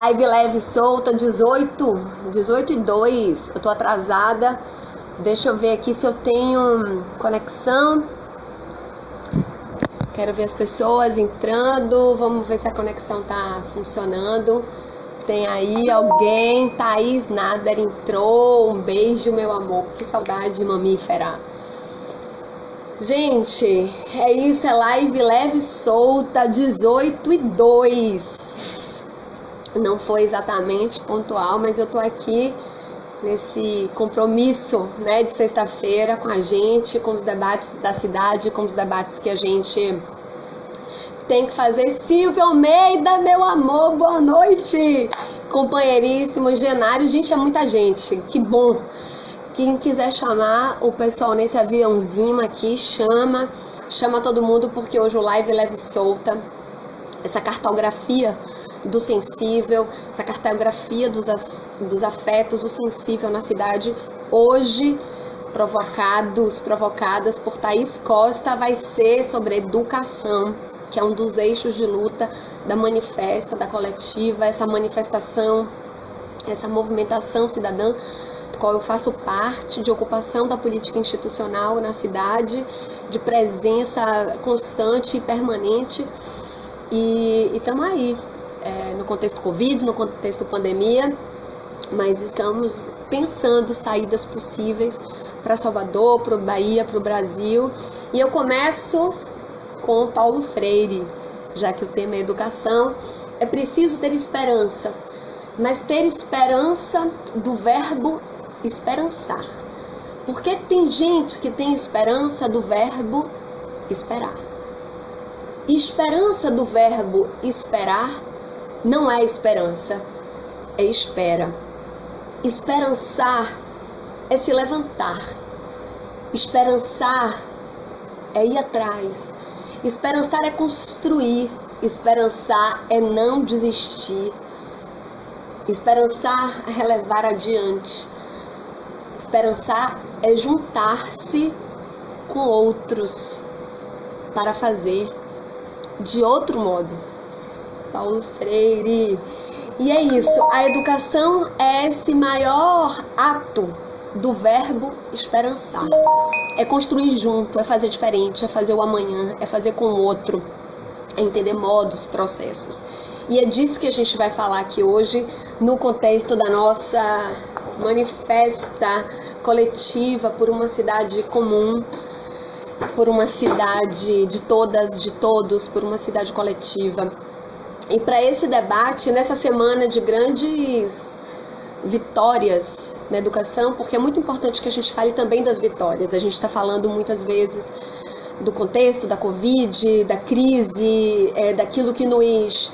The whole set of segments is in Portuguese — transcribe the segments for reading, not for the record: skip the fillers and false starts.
Live leve solta, 18h02. Eu tô atrasada. Deixa eu ver aqui se eu tenho conexão. Quero ver as pessoas entrando. Vamos ver se a conexão tá funcionando. Tem aí alguém? Thaís Nader entrou. Um beijo, meu amor. Que saudade, mamífera. Gente, é isso. É live leve solta, 18h02. Não foi exatamente pontual, mas eu tô aqui nesse compromisso, né, de sexta-feira com a gente, com os debates da cidade, com os debates que a gente tem que fazer. Silvio Almeida, meu amor, boa noite! Companheiríssimo, Genário, gente, é muita gente, que bom! Quem quiser chamar o pessoal nesse aviãozinho aqui, chama todo mundo, porque hoje o live leve solta, essa cartografia do sensível, essa cartografia dos afetos, o sensível na cidade, hoje, provocadas por Thaís Costa, vai ser sobre educação, que é um dos eixos de luta da manifesta, da coletiva, essa manifestação, essa movimentação cidadã, do qual eu faço parte, de ocupação da política institucional na cidade, de presença constante e permanente, e estamos aí. No contexto Covid, no contexto pandemia, mas estamos pensando saídas possíveis para Salvador, para o Bahia, para o Brasil. E eu começo com Paulo Freire, já que o tema é educação. É preciso ter esperança, mas ter esperança do verbo esperançar. Porque tem gente que tem esperança do verbo esperar. E esperança do verbo esperar não é esperança, é espera. Esperançar é se levantar. Esperançar é ir atrás. Esperançar é construir. Esperançar é não desistir. Esperançar é levar adiante. Esperançar é juntar-se com outros para fazer de outro modo. Paulo Freire. E é isso, a educação é esse maior ato do verbo esperançar. É construir junto, é fazer diferente, é fazer o amanhã, é fazer com o outro, é entender modos, processos. E é disso que a gente vai falar aqui hoje, no contexto da nossa manifesta coletiva por uma cidade comum, por uma cidade de todas, de todos, por uma cidade coletiva. E para esse debate, nessa semana de grandes vitórias na educação, porque é muito importante que a gente fale também das vitórias. A gente está falando muitas vezes do contexto, da Covid, da crise, daquilo que nos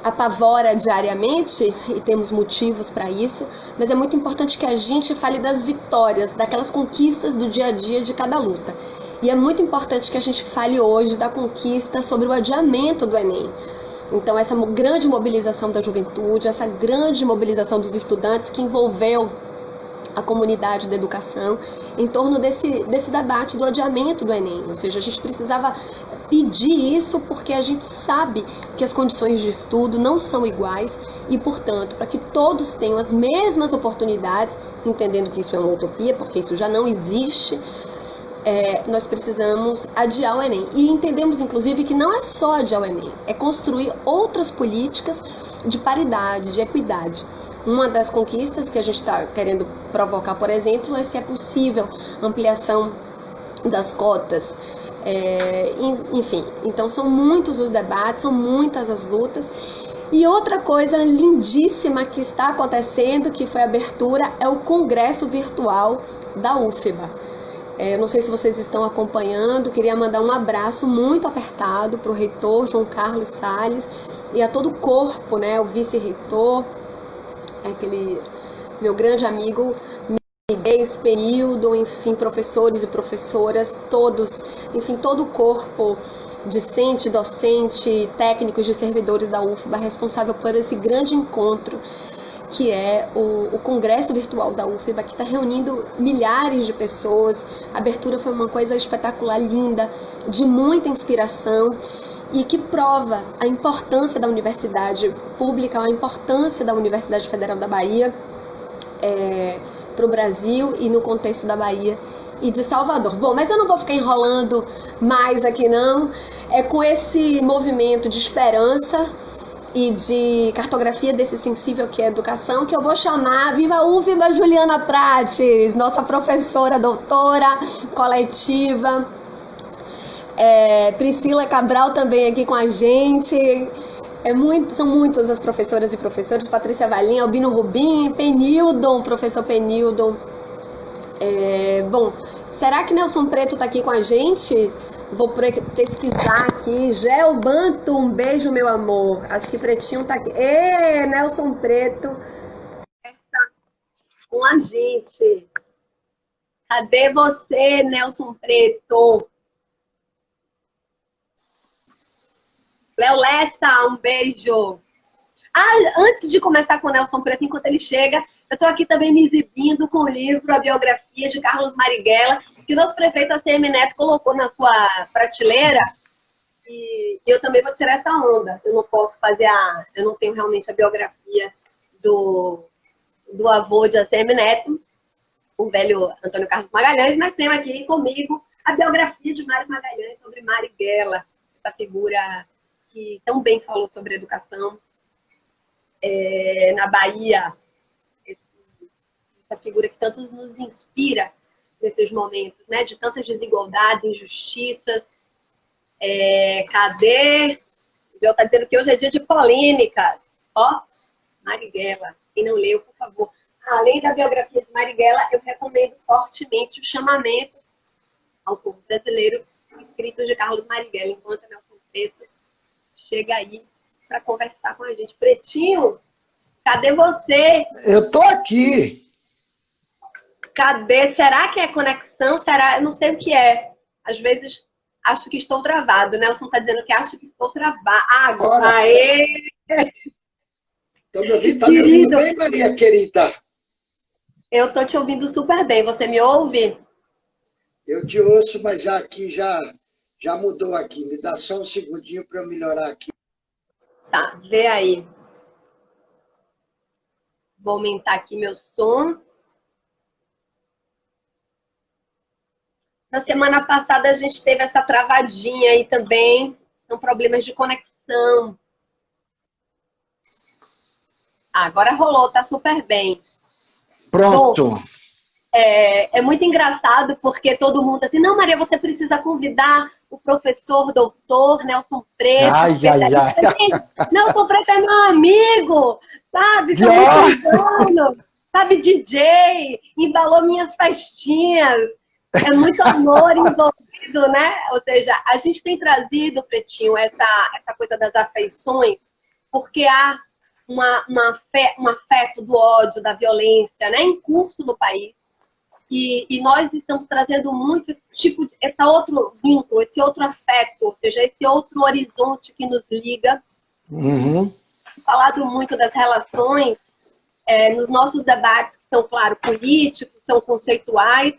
apavora diariamente, e temos motivos para isso, mas é muito importante que a gente fale das vitórias, daquelas conquistas do dia a dia de cada luta. E é muito importante que a gente fale hoje da conquista sobre o adiamento do Enem. Então, essa grande mobilização da juventude, essa grande mobilização dos estudantes que envolveu a comunidade da educação em torno desse debate do adiamento do Enem. Ou seja, a gente precisava pedir isso porque a gente sabe que as condições de estudo não são iguais e, portanto, para que todos tenham as mesmas oportunidades, entendendo que isso é uma utopia, porque isso já não existe, nós precisamos adiar o Enem. E entendemos, inclusive, que não é só adiar o Enem, é construir outras políticas de paridade, de equidade. Uma das conquistas que a gente está querendo provocar, por exemplo, é se é possível ampliação das cotas. Enfim, então são muitos os debates, são muitas as lutas. E outra coisa lindíssima que está acontecendo, que foi a abertura, é o Congresso Virtual da UFBA. Eu não sei se vocês estão acompanhando, queria mandar um abraço muito apertado para o reitor João Carlos Salles e a todo o corpo, né, o vice-reitor, aquele meu grande amigo, esse período, enfim, professores e professoras, todos, enfim, todo o corpo discente, docente, técnicos de servidores da UFBA responsável por esse grande encontro que é o Congresso Virtual da UFBA, que está reunindo milhares de pessoas. A abertura foi uma coisa espetacular, linda, de muita inspiração. e que prova a importância da universidade pública, a importância da Universidade Federal da Bahia para o Brasil e no contexto da Bahia e de Salvador. Bom, mas eu não vou ficar enrolando mais aqui não, é com esse movimento de esperança e de cartografia desse sensível que é a educação, que eu vou chamar Viva Viva Juliana Prates, nossa professora, doutora, coletiva, Priscila Cabral também aqui com a gente, são muitas as professoras e professores, Patrícia Valim, Albino Rubim, Penildon, professor Penildon. Bom, será que Nelson Preto está aqui com a gente? Vou pesquisar aqui. Gel Banto, um beijo, meu amor. Acho que Pretinho tá aqui. Nelson Preto. Com a gente. Cadê você, Nelson Preto? Léo Lessa, um beijo. Antes de começar com o Nelson Preto, enquanto ele chega, eu estou aqui também me exibindo com o livro A Biografia de Carlos Marighella, que o nosso prefeito ACM Neto colocou na sua prateleira, e eu também vou tirar essa onda. Eu não posso fazer eu não tenho realmente a biografia do avô de ACM Neto, o velho Antônio Carlos Magalhães, mas tenho aqui comigo a biografia de Mário Magalhães sobre Marighella, essa figura que tão bem falou sobre educação na Bahia, essa figura que tanto nos inspira nesses momentos, né, de tantas desigualdades, injustiças. Cadê? O João está dizendo que hoje é dia de polêmica. Marighella. Quem não leu, por favor. Além da biografia de Marighella, eu recomendo fortemente o Chamamento ao Povo Brasileiro, escrito de Carlos Marighella, enquanto Nelson Preto chega aí para conversar com a gente. Pretinho, cadê você? Eu tô aqui. Cadê? Será que é conexão? Será? Eu não sei o que é. Às vezes acho que estou travado. Nelson está dizendo que acho que estou travado. Agora. Aê! Tá me ouvindo bem, Maria querida? Eu estou te ouvindo super bem. Você me ouve? Eu te ouço, mas já mudou aqui. Me dá só um segundinho para eu melhorar aqui. Tá, vê aí. Vou aumentar aqui meu som. Na semana passada a gente teve essa travadinha aí também. São problemas de conexão. Agora rolou, tá super bem. Pronto. Bom, é muito engraçado porque todo mundo assim, não, Maria, você precisa convidar o professor doutor Nelson Preto. Ai. Nelson Preto é meu amigo, sabe? São muitos anos, sabe, DJ, embalou minhas festinhas. É muito amor envolvido, né? Ou seja, a gente tem trazido, Pretinho, essa coisa das afeições, porque há um afeto do ódio, da violência, né, em curso no país. E nós estamos trazendo muito esse outro vínculo, esse outro afeto, ou seja, esse outro horizonte que nos liga. Uhum. Falado muito das relações nos nossos debates, que são, claro, políticos, são conceituais,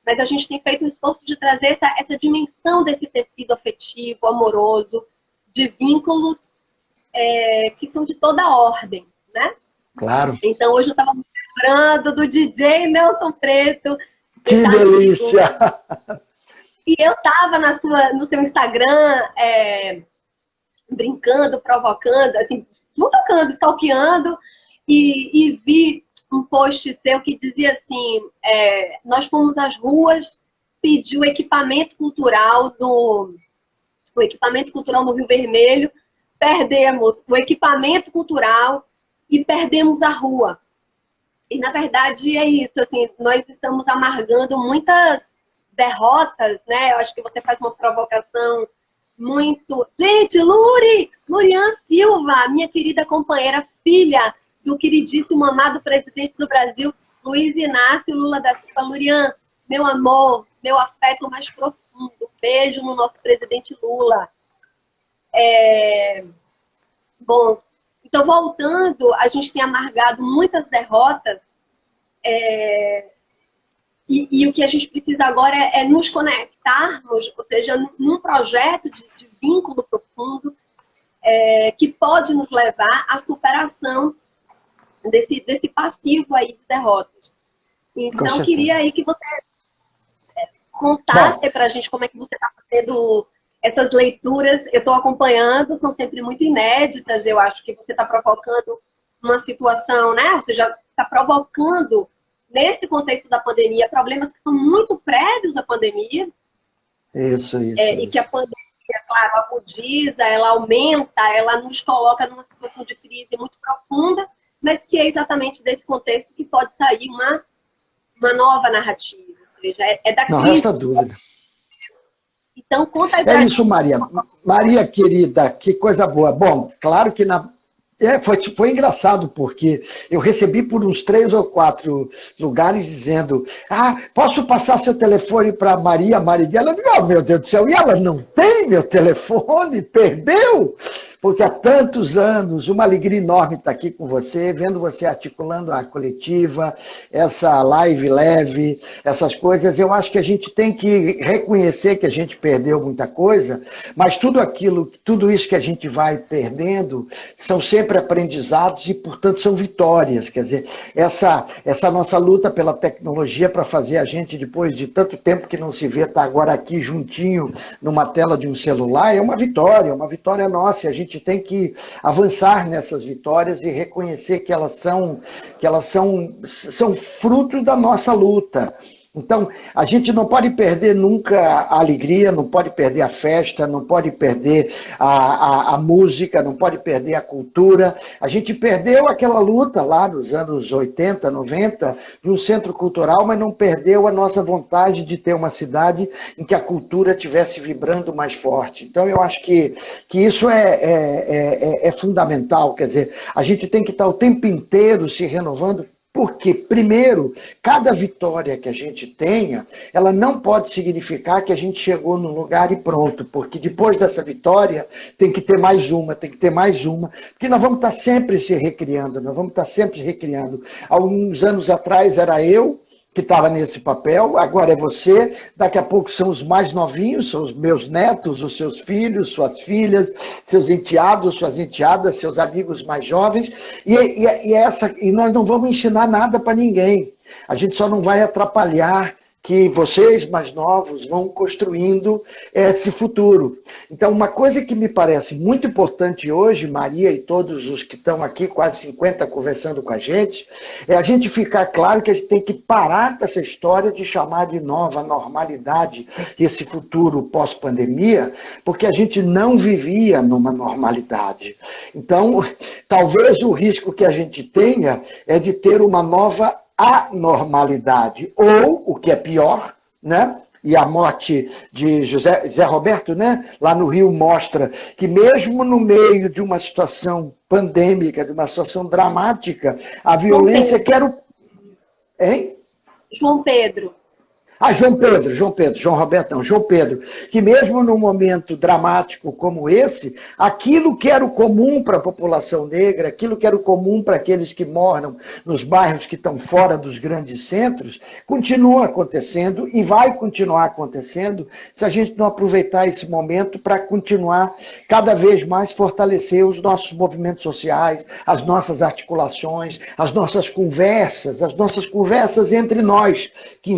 mas a gente tem feito um esforço de trazer essa dimensão desse tecido afetivo, amoroso, de vínculos que são de toda ordem, né? Claro. Então, hoje eu estava me lembrando do DJ Nelson Preto. Que delícia! E eu estava no seu Instagram brincando, provocando, assim, não tocando, stalkeando, e vi um post seu que dizia assim, nós fomos às ruas pedir o equipamento cultural no Rio Vermelho, perdemos o equipamento cultural e perdemos a rua. E, na verdade, é isso. Assim, nós estamos amargando muitas derrotas, né? Eu acho que você faz uma provocação muito... Gente, Lurian Silva, minha querida companheira, filha do queridíssimo, amado presidente do Brasil, Luiz Inácio Lula da Silva. Lurian, meu amor, meu afeto mais profundo. Beijo no nosso presidente Lula. Bom, então, voltando, a gente tem amargado muitas derrotas e o que a gente precisa agora é nos conectarmos, ou seja, num projeto de vínculo profundo que pode nos levar à superação desse passivo aí de derrotas. Então, queria aí que você contasse para a gente como é que você está fazendo essas leituras. Eu estou acompanhando, são sempre muito inéditas. Eu acho que você está provocando uma situação, né? Você já está provocando, nesse contexto da pandemia, problemas que são muito prévios à pandemia. Isso. E que a pandemia, claro, agudiza, ela aumenta, ela nos coloca numa situação de crise muito profunda, mas que é exatamente desse contexto que pode sair uma nova narrativa. Ou seja, da crise. Não resta dúvida. Então, conta aí pra gente. Isso, Maria. Maria, querida, que coisa boa. Bom, claro que foi engraçado, porque eu recebi por uns 3 ou 4 lugares dizendo: posso passar seu telefone para Maria Marighella? Eu digo, meu Deus do céu, e ela não tem meu telefone? Perdeu? Porque há tantos anos, uma alegria enorme estar aqui com você, vendo você articulando a coletiva, essa live leve, essas coisas. Eu acho que a gente tem que reconhecer que a gente perdeu muita coisa, mas tudo isso que a gente vai perdendo são sempre aprendizados e, portanto, são vitórias. Quer dizer, essa nossa luta pela tecnologia para fazer a gente, depois de tanto tempo que não se vê, estar agora aqui juntinho numa tela de um celular, é uma vitória nossa. A gente tem que avançar nessas vitórias e reconhecer que elas são fruto da nossa luta. Então, a gente não pode perder nunca a alegria, não pode perder a festa, não pode perder a música, não pode perder a cultura. A gente perdeu aquela luta lá nos anos 80, 90, de um centro cultural, mas não perdeu a nossa vontade de ter uma cidade em que a cultura estivesse vibrando mais forte. Então, eu acho que isso é fundamental. Quer dizer, a gente tem que estar o tempo inteiro se renovando. Porque, primeiro, cada vitória que a gente tenha, ela não pode significar que a gente chegou num lugar e pronto, porque depois dessa vitória tem que ter mais uma, porque nós vamos estar sempre se recriando, Há uns anos atrás era eu que estava nesse papel, agora é você, daqui a pouco são os mais novinhos, são os meus netos, os seus filhos, suas filhas, seus enteados, suas enteadas, seus amigos mais jovens, e nós não vamos ensinar nada para ninguém, a gente só não vai atrapalhar que vocês mais novos vão construindo esse futuro. Então, uma coisa que me parece muito importante hoje, Maria e todos os que estão aqui, quase 50 conversando com a gente, é a gente ficar claro que a gente tem que parar com essa história de chamar de nova normalidade esse futuro pós-pandemia, porque a gente não vivia numa normalidade. Então, talvez o risco que a gente tenha é de ter uma nova anormalidade, ou, o que é pior, né? E a morte de Zé Roberto, né? Lá no Rio, mostra que mesmo no meio de uma situação pandêmica, de uma situação dramática, a violência que era o... Hein? João Pedro, que mesmo num momento dramático como esse, aquilo que era o comum para a população negra, aquilo que era o comum para aqueles que moram nos bairros que estão fora dos grandes centros, continua acontecendo e vai continuar acontecendo se a gente não aproveitar esse momento para continuar cada vez mais fortalecer os nossos movimentos sociais, as nossas articulações, as nossas conversas entre nós, que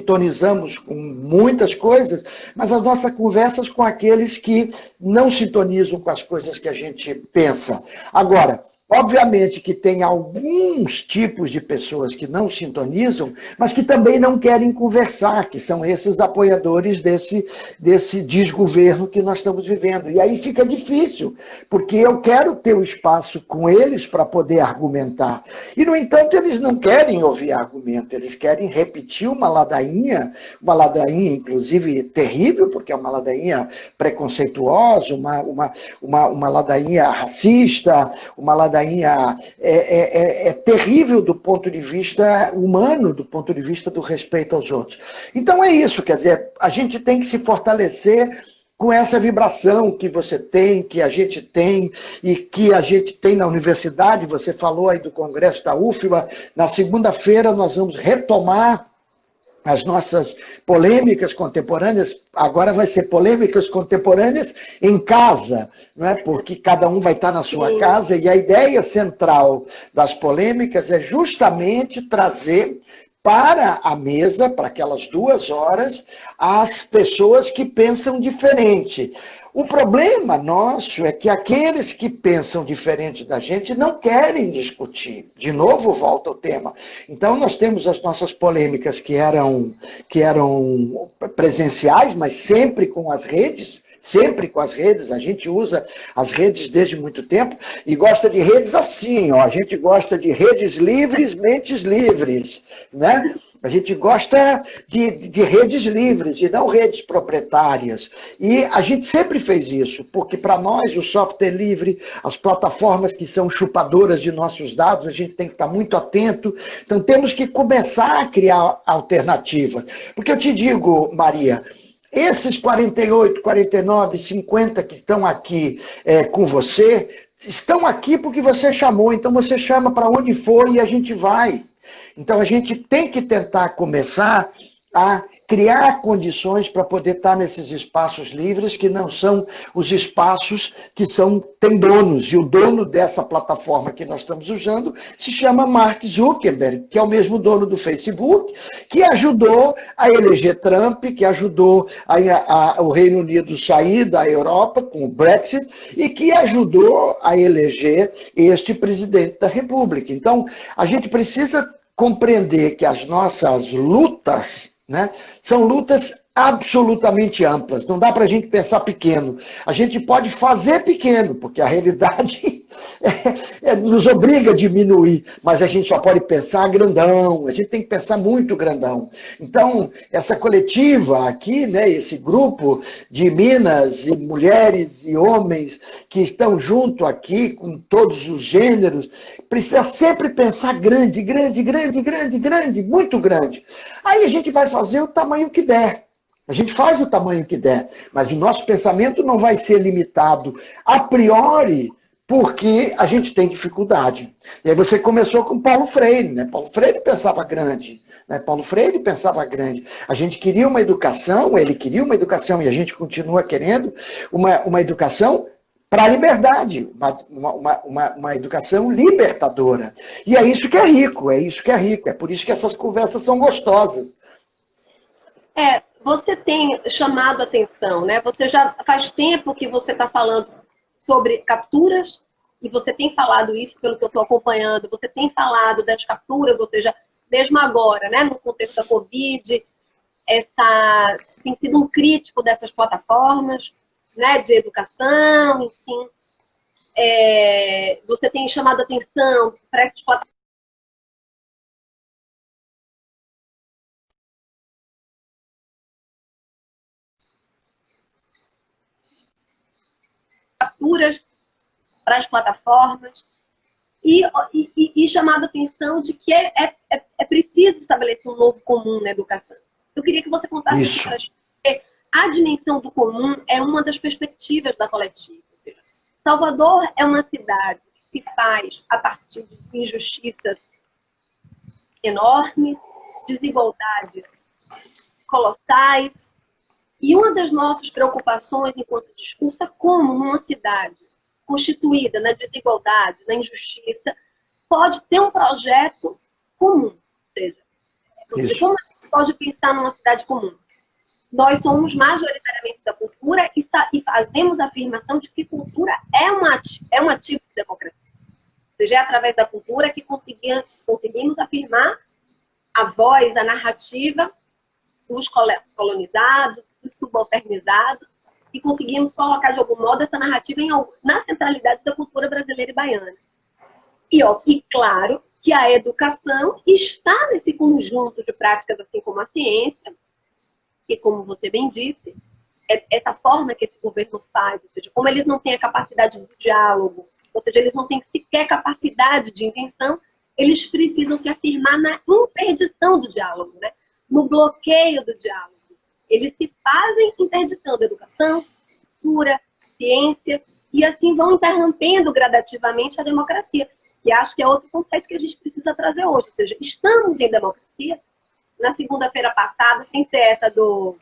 sintonizamos com muitas coisas, mas as nossas conversas com aqueles que não sintonizam com as coisas que a gente pensa. Agora, obviamente que tem alguns tipos de pessoas que não sintonizam, mas que também não querem conversar, que são esses apoiadores desse desgoverno que nós estamos vivendo. E aí fica difícil, porque eu quero ter o espaço com eles para poder argumentar. E, no entanto, eles não querem ouvir argumento, eles querem repetir uma ladainha, inclusive, terrível, porque é uma ladainha preconceituosa, uma ladainha racista, uma ladainha terrível do ponto de vista humano, do ponto de vista do respeito aos outros. Então é isso, quer dizer, a gente tem que se fortalecer com essa vibração que você tem, que a gente tem e que a gente tem na universidade. Você falou aí do congresso da UFBA, na segunda-feira nós vamos retomar as nossas polêmicas contemporâneas, agora vai ser polêmicas contemporâneas em casa, não é? Porque cada um vai estar na sua casa, e a ideia central das polêmicas é justamente trazer para a mesa, para aquelas 2 horas, as pessoas que pensam diferente. O problema nosso é que aqueles que pensam diferente da gente não querem discutir. De novo, volta ao tema. Então, nós temos as nossas polêmicas que eram presenciais, mas sempre com as redes. Sempre com as redes, a gente usa as redes desde muito tempo e gosta de redes assim, ó, a gente gosta de redes livres, mentes livres, né? A gente gosta de redes livres e não redes proprietárias. E a gente sempre fez isso, porque para nós o software livre, as plataformas que são chupadoras de nossos dados, a gente tem que estar muito atento. Então temos que começar a criar alternativas. Porque eu te digo, Maria, esses 48, 49, 50 que estão aqui com você, estão aqui porque você chamou. Então você chama para onde for e a gente vai. Então a gente tem que tentar começar a criar condições para poder estar nesses espaços livres, que não são os espaços que têm donos. E o dono dessa plataforma que nós estamos usando se chama Mark Zuckerberg, que é o mesmo dono do Facebook, que ajudou a eleger Trump, que ajudou o Reino Unido sair da Europa com o Brexit, e que ajudou a eleger este presidente da República. Então, a gente precisa compreender que as nossas lutas, né, são lutas absolutamente amplas. Não dá para a gente pensar pequeno. A gente pode fazer pequeno, porque a realidade nos obriga a diminuir, mas a gente só pode pensar grandão. A gente tem que pensar muito grandão. Então, essa coletiva aqui, né, esse grupo de minas e mulheres e homens que estão junto aqui, com todos os gêneros, precisa sempre pensar grande, grande, grande, grande, grande, muito grande. Aí a gente vai fazer o tamanho que der. A gente faz o tamanho que der, mas o nosso pensamento não vai ser limitado a priori porque a gente tem dificuldade. E aí você começou com Paulo Freire, né? Paulo Freire pensava grande, né? Paulo Freire pensava grande. A gente queria uma educação, ele queria uma educação e a gente continua querendo uma educação para a liberdade, uma educação libertadora. E é isso que é rico, é isso que é rico, é por isso que essas conversas são gostosas. Você tem chamado a atenção, né? Você já faz tempo que você está falando sobre capturas, e você tem falado isso pelo que eu estou acompanhando, você tem falado das capturas, ou seja, mesmo agora, né, no contexto da Covid, tem sido um crítico dessas plataformas, né, de educação, enfim. Você tem chamado a atenção para essas plataformas capturas para as plataformas e chamado a atenção de que é preciso estabelecer um novo comum na educação. Eu queria que você contasse para a gente. A dimensão do comum é uma das perspectivas da coletiva. Ou seja, Salvador é uma cidade que se faz a partir de injustiças enormes, desigualdades colossais, e uma das nossas preocupações enquanto discurso é como uma cidade constituída na desigualdade, na injustiça, pode ter um projeto comum. Ou seja, como a gente pode pensar numa cidade comum? Nós somos majoritariamente da cultura e fazemos a afirmação de que cultura é um ativo de democracia. Ou seja, é através da cultura que conseguimos afirmar a voz, a narrativa dos colonizados, dos subalternizados, e conseguimos colocar de algum modo essa narrativa na centralidade da cultura brasileira e baiana. E claro que a educação está nesse conjunto de práticas, assim como a ciência, que, como você bem disse, essa forma que esse governo faz, ou seja, como eles não têm a capacidade do diálogo, ou seja, eles não têm sequer capacidade de invenção, eles precisam se afirmar na interdição do diálogo, né? No bloqueio do diálogo. Eles se fazem interditando educação, cultura, ciência, e assim vão interrompendo gradativamente a democracia. E acho que é outro conceito que a gente precisa trazer hoje. Ou seja, estamos em democracia, na segunda-feira passada, sem ser essa do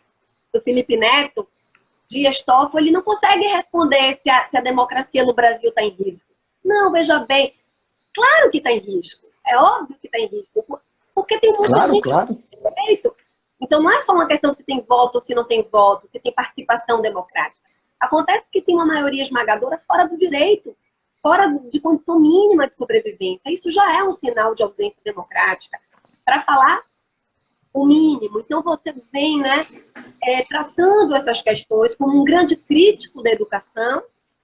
Felipe Neto, Dias Toffoli, ele não consegue responder se a democracia no Brasil está em risco. Não, veja bem, claro que está em risco. É óbvio que está em risco. Porque tem muita gente que tem direito. Então, não é só uma questão se tem voto ou se não tem voto, se tem participação democrática. Acontece que tem uma maioria esmagadora fora do direito, fora de condição mínima de sobrevivência. Isso já é um sinal de ausência democrática. Para falar o mínimo. Então, você vem, né, tratando essas questões como um grande crítico da educação,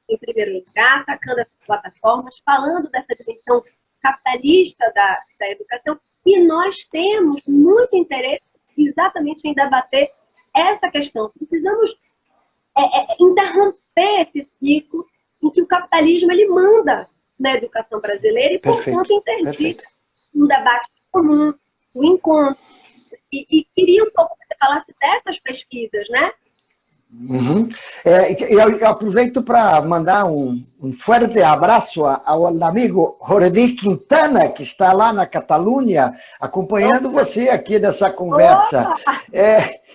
em primeiro lugar, atacando essas plataformas, falando dessa dimensão capitalista da educação, e nós temos muito interesse exatamente em debater essa questão. Precisamos interromper esse ciclo em que o capitalismo ele manda na educação brasileira e, portanto, interdita um debate comum, um encontro. E queria um pouco que você falasse dessas pesquisas, né? Uhum. Eu aproveito para mandar um forte abraço ao amigo Jordi Quintana, que está lá na Catalunha, acompanhando você aqui nessa conversa.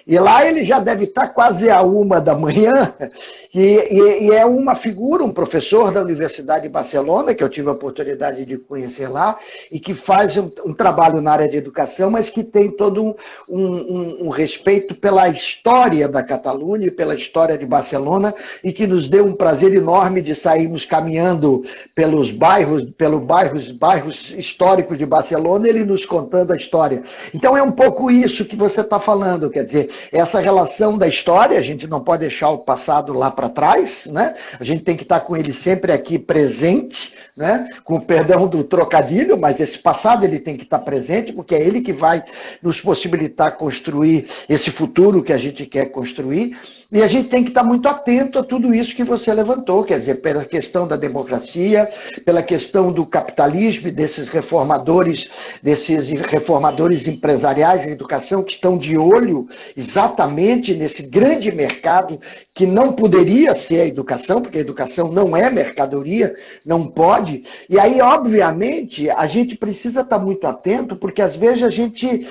E lá ele já deve estar quase à 1h, e é uma figura, um professor da Universidade de Barcelona, que eu tive a oportunidade de conhecer lá, e que faz um trabalho na área de educação, mas que tem todo um respeito pela história da Catalunha, pela história de Barcelona, e que nos deu um prazer enorme de sairmos caminhando pelos bairros históricos de Barcelona, ele nos contando a história. Então é um pouco isso que você está falando, quer dizer, essa relação da história, a gente não pode deixar o passado lá para trás, né? A gente tem que estar com ele sempre aqui presente, né? Com o perdão do trocadilho, mas esse passado ele tem que estar presente, porque é ele que vai nos possibilitar construir esse futuro que a gente quer construir. E a gente tem que estar muito atento a tudo isso que você levantou, quer dizer, pela questão da democracia, pela questão do capitalismo e desses reformadores empresariais da educação que estão de olho exatamente nesse grande mercado que não poderia ser a educação, porque a educação não é mercadoria, não pode. E aí, obviamente, a gente precisa estar muito atento, porque às vezes a gente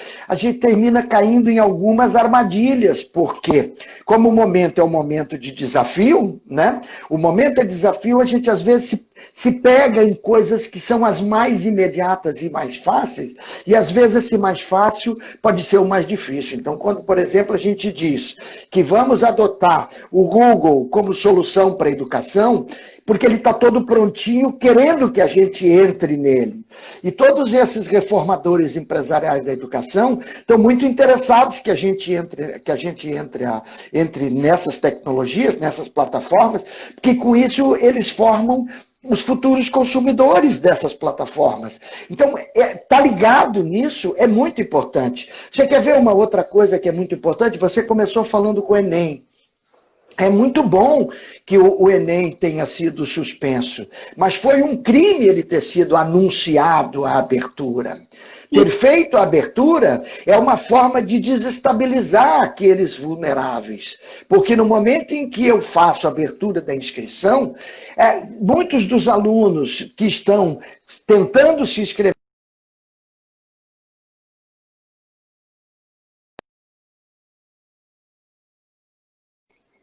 termina caindo em algumas armadilhas, porque como o momento é um momento de desafio, né? O momento é desafio, a gente às vezes se pega em coisas que são as mais imediatas e mais fáceis, e às vezes esse mais fácil pode ser o mais difícil. Então, quando, por exemplo, a gente diz que vamos adotar o Google como solução para a educação, porque ele está todo prontinho, querendo que a gente entre nele. E todos esses reformadores empresariais da educação estão muito interessados que a gente entre nessas tecnologias, nessas plataformas, porque com isso eles formam os futuros consumidores dessas plataformas. Então, tá ligado nisso é muito importante. Você quer ver uma outra coisa que é muito importante? Você começou falando com o Enem. É muito bom que o Enem tenha sido suspenso, mas foi um crime ele ter sido anunciado a abertura. Ter feito a abertura é uma forma de desestabilizar aqueles vulneráveis, porque no momento em que eu faço a abertura da inscrição, muitos dos alunos que estão tentando se inscrever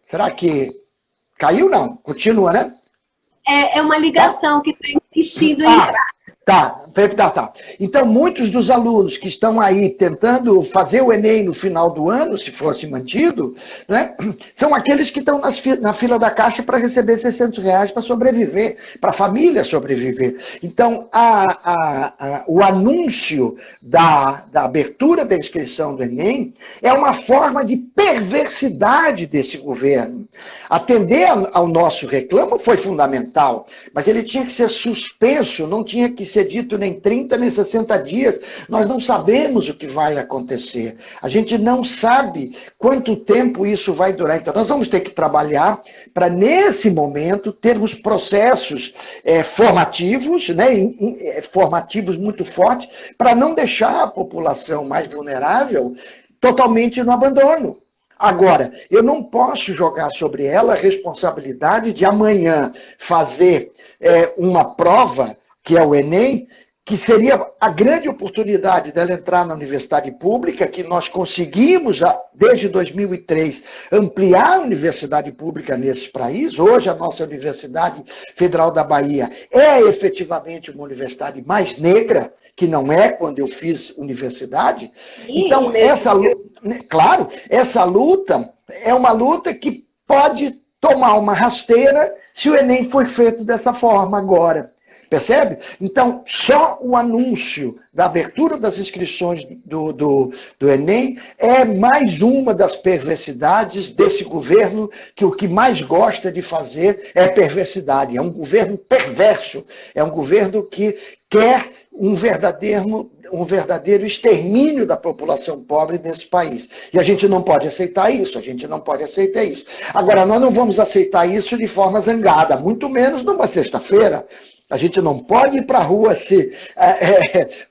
Será que caiu? Não. Continua, né? É uma ligação que tem insistido em entrar. Tá. Então, muitos dos alunos que estão aí tentando fazer o Enem no final do ano, se fosse mantido, né, são aqueles que estão na fila da Caixa para receber R$600 para sobreviver, para a família sobreviver. Então, o anúncio da abertura da inscrição do Enem é uma forma de perversidade desse governo. Atender ao nosso reclamo foi fundamental, mas ele tinha que ser suspenso, não tinha que ser dito nem 30 nem 60 dias. Nós não sabemos o que vai acontecer. A gente não sabe quanto tempo isso vai durar. Então, nós vamos ter que trabalhar para, nesse momento, termos processos formativos, né, formativos muito fortes, para não deixar a população mais vulnerável totalmente no abandono. Agora, eu não posso jogar sobre ela a responsabilidade de amanhã fazer uma prova, que é o Enem, que seria a grande oportunidade dela entrar na universidade pública, que nós conseguimos, desde 2003, ampliar a universidade pública nesse país. Hoje, a nossa Universidade Federal da Bahia é efetivamente uma universidade mais negra, que não é quando eu fiz universidade. Então, claro, essa luta é uma luta que pode tomar uma rasteira se o Enem for feito dessa forma agora. Percebe? Então, só o anúncio da abertura das inscrições do Enem é mais uma das perversidades desse governo, que o que mais gosta de fazer é perversidade. É um governo perverso, é um governo que quer um verdadeiro extermínio da população pobre nesse país. E a gente não pode aceitar isso, Agora, nós não vamos aceitar isso de forma zangada, muito menos numa sexta-feira. A gente não pode ir para a rua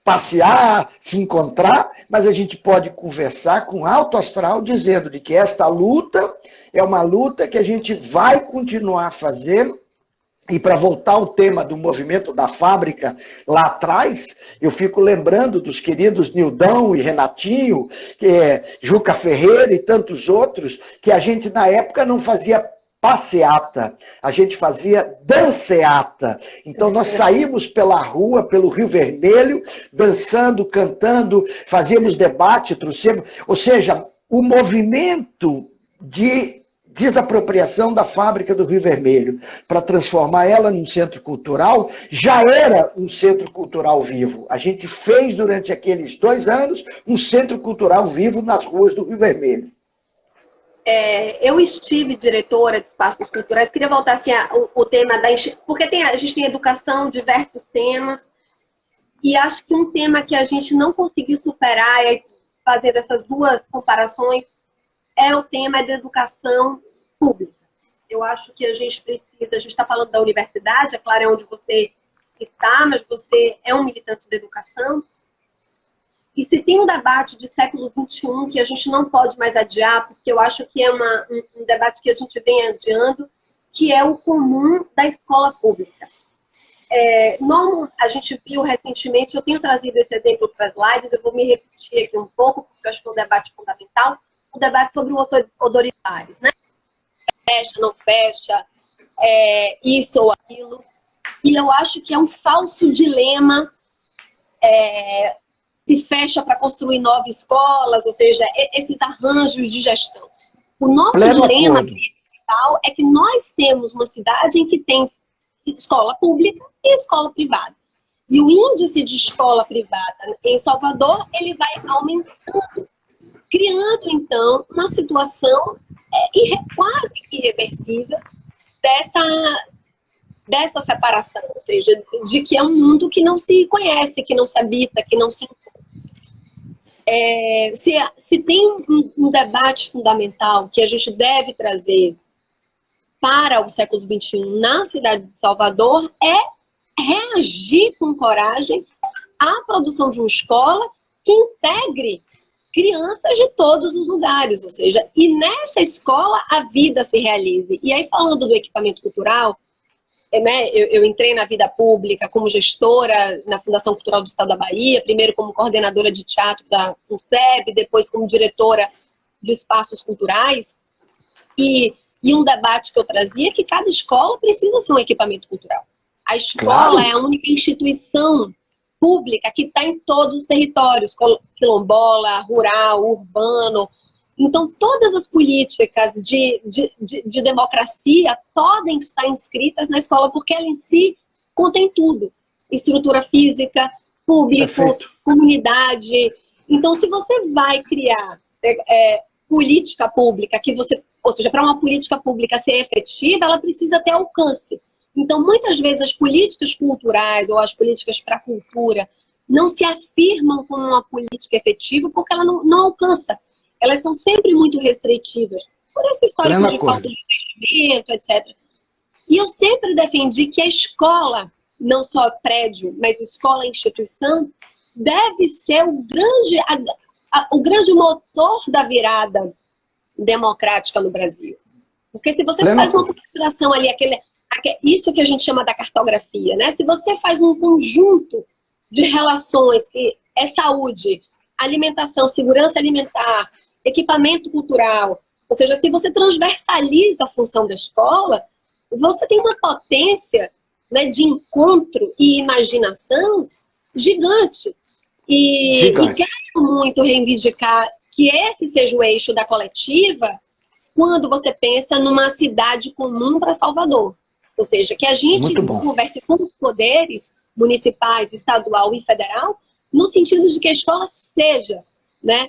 passear, se encontrar, mas a gente pode conversar com alto astral, dizendo de que esta luta é uma luta que a gente vai continuar a fazer. E para voltar ao tema do movimento da fábrica lá atrás, eu fico lembrando dos queridos Nildão e Renatinho, Juca Ferreira e tantos outros, que a gente na época não fazia passeata, a gente fazia danceata. Então nós saímos pela rua, pelo Rio Vermelho, dançando, cantando, fazíamos debate, trouxemos, ou seja, o movimento de desapropriação da fábrica do Rio Vermelho para transformar ela num centro cultural, já era um centro cultural vivo. A gente fez durante aqueles 2 anos um centro cultural vivo nas ruas do Rio Vermelho. Eu estive diretora de espaços culturais, queria voltar assim, o tema da... Porque a gente tem educação, diversos temas, e acho que um tema que a gente não conseguiu superar, fazendo essas duas comparações, é o tema da educação pública. Eu acho que a gente está falando da universidade, é claro, é onde você está, mas você é um militante da educação. E se tem um debate de século XXI que a gente não pode mais adiar, porque eu acho que é um debate que a gente vem adiando, que é o comum da escola pública. A gente viu recentemente, eu tenho trazido esse exemplo para as lives, eu vou me repetir aqui um pouco, porque eu acho que é um debate fundamental, o debate sobre o odoritários, né? Fecha, não fecha, isso ou aquilo. E eu acho que é um falso dilema se fecha para construir novas escolas, ou seja, esses arranjos de gestão. O nosso dilema principal é que nós temos uma cidade em que tem escola pública e escola privada. E o índice de escola privada em Salvador, ele vai aumentando, criando, então, uma situação quase que irreversível dessa separação, ou seja, de que é um mundo que não se conhece, que não se habita, que não se encontra. Se tem um debate fundamental que a gente deve trazer para o século XXI na cidade de Salvador, é reagir com coragem à produção de uma escola que integre crianças de todos os lugares, ou seja, e nessa escola a vida se realize. E aí, falando do equipamento cultural, né, eu entrei na vida pública como gestora na Fundação Cultural do Estado da Bahia, primeiro como coordenadora de teatro da FUNSEB, depois como diretora de espaços culturais, e um debate que eu trazia é que cada escola precisa ser um equipamento cultural. A escola é a única instituição pública que está em todos os territórios, quilombola, rural, urbano. Então, todas as políticas de democracia podem estar inscritas na escola, porque ela em si contém tudo. Estrutura física, público, perfeito, comunidade. Então, se você vai criar política pública, ou seja, para uma política pública ser efetiva, ela precisa ter alcance. Então, muitas vezes, as políticas culturais ou as políticas para a cultura não se afirmam como uma política efetiva porque ela não alcança. Elas são sempre muito restritivas, por esse histórico de falta de investimento, etc. E eu sempre defendi que a escola, não só prédio, mas escola e instituição, deve ser o grande motor da virada democrática no Brasil. Porque se você faz uma consideração ali, isso que a gente chama da cartografia, né? Se você faz um conjunto de relações, que é saúde, alimentação, segurança alimentar, equipamento cultural, ou seja, se você transversaliza a função da escola, você tem uma potência, né, de encontro e imaginação gigante. E quero muito reivindicar que esse seja o eixo da coletiva quando você pensa numa cidade comum para Salvador. Ou seja, que a gente converse com os poderes municipais, estadual e federal, no sentido de que a escola seja, né,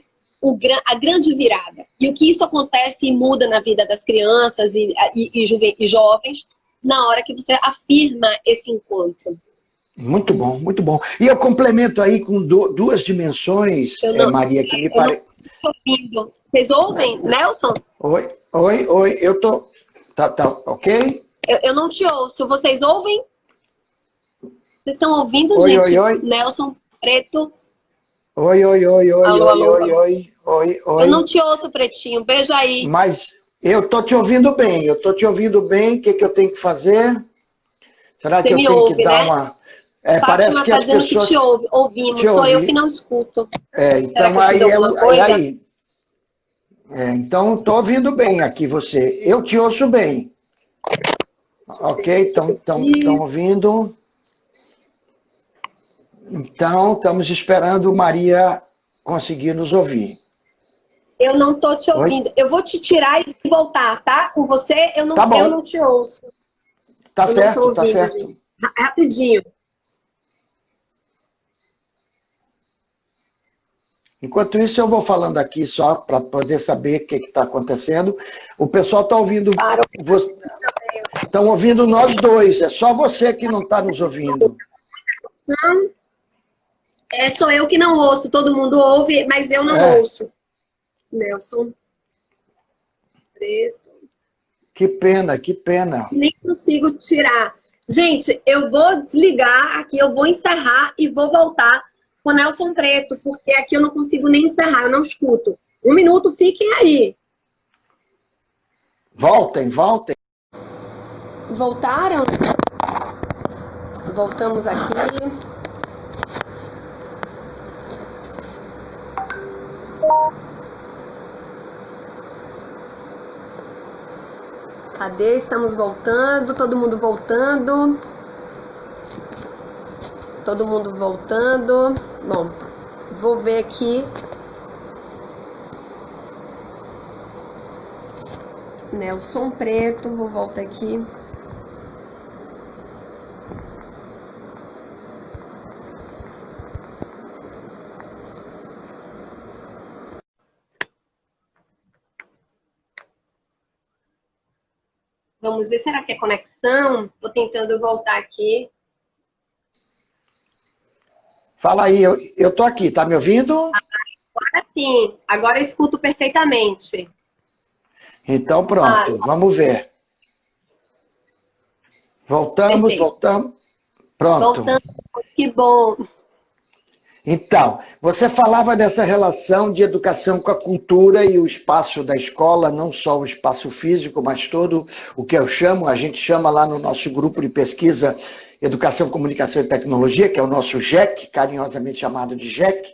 a grande virada. E o que isso acontece e muda na vida das crianças e jovens na hora que você afirma esse encontro. Muito bom, muito bom. E eu complemento aí com duas dimensões, Maria, que me parece... Vocês ouvem, Nelson? Oi, eu tô... Tá, ok? Eu não te ouço. Vocês ouvem? Vocês estão ouvindo, oi, gente? Oi. Nelson Preto. Oi. Oi. Eu não te ouço, Pretinho. Beijo aí. Mas eu tô te ouvindo bem. O que eu tenho que fazer? Será que eu tenho que dar uma... parece que as pessoas... que ouvimos, sou eu que não escuto. Então então estou ouvindo bem aqui você. Eu te ouço bem. Ok, estão ouvindo. Então, estamos esperando Maria conseguir nos ouvir. Eu não estou te ouvindo. Eu vou te tirar e voltar, tá? Com você, eu não te ouço. Tá certo, tá certo. Rapidinho. Enquanto isso, eu vou falando aqui só para poder saber o que está acontecendo. O pessoal está ouvindo. Estão ouvindo nós dois. É só você que não está nos ouvindo. Não. Sou eu que não ouço. Todo mundo ouve, mas eu não ouço. Nelson Preto. Que pena, que pena. Nem consigo tirar. Gente, eu vou desligar aqui, eu vou encerrar e vou voltar com o Nelson Preto, porque aqui eu não consigo nem encerrar, eu não escuto. 1 minuto, fiquem aí. Voltem. Voltaram? Voltamos aqui. Cadê? Estamos voltando, todo mundo voltando. Todo mundo voltando. Bom, vou ver aqui. Nelson Preto, vou voltar aqui. Vamos ver, será que é conexão? Tô tentando voltar aqui. Fala aí, eu tô aqui, tá me ouvindo? Agora sim, agora eu escuto perfeitamente. Então pronto, vamos ver. Voltamos. Pronto. Voltamos, que bom. Então, você falava dessa relação de educação com a cultura e o espaço da escola, não só o espaço físico, mas todo o que a gente chama lá no nosso grupo de pesquisa Educação, Comunicação e Tecnologia, que é o nosso GEC, carinhosamente chamado de GEC,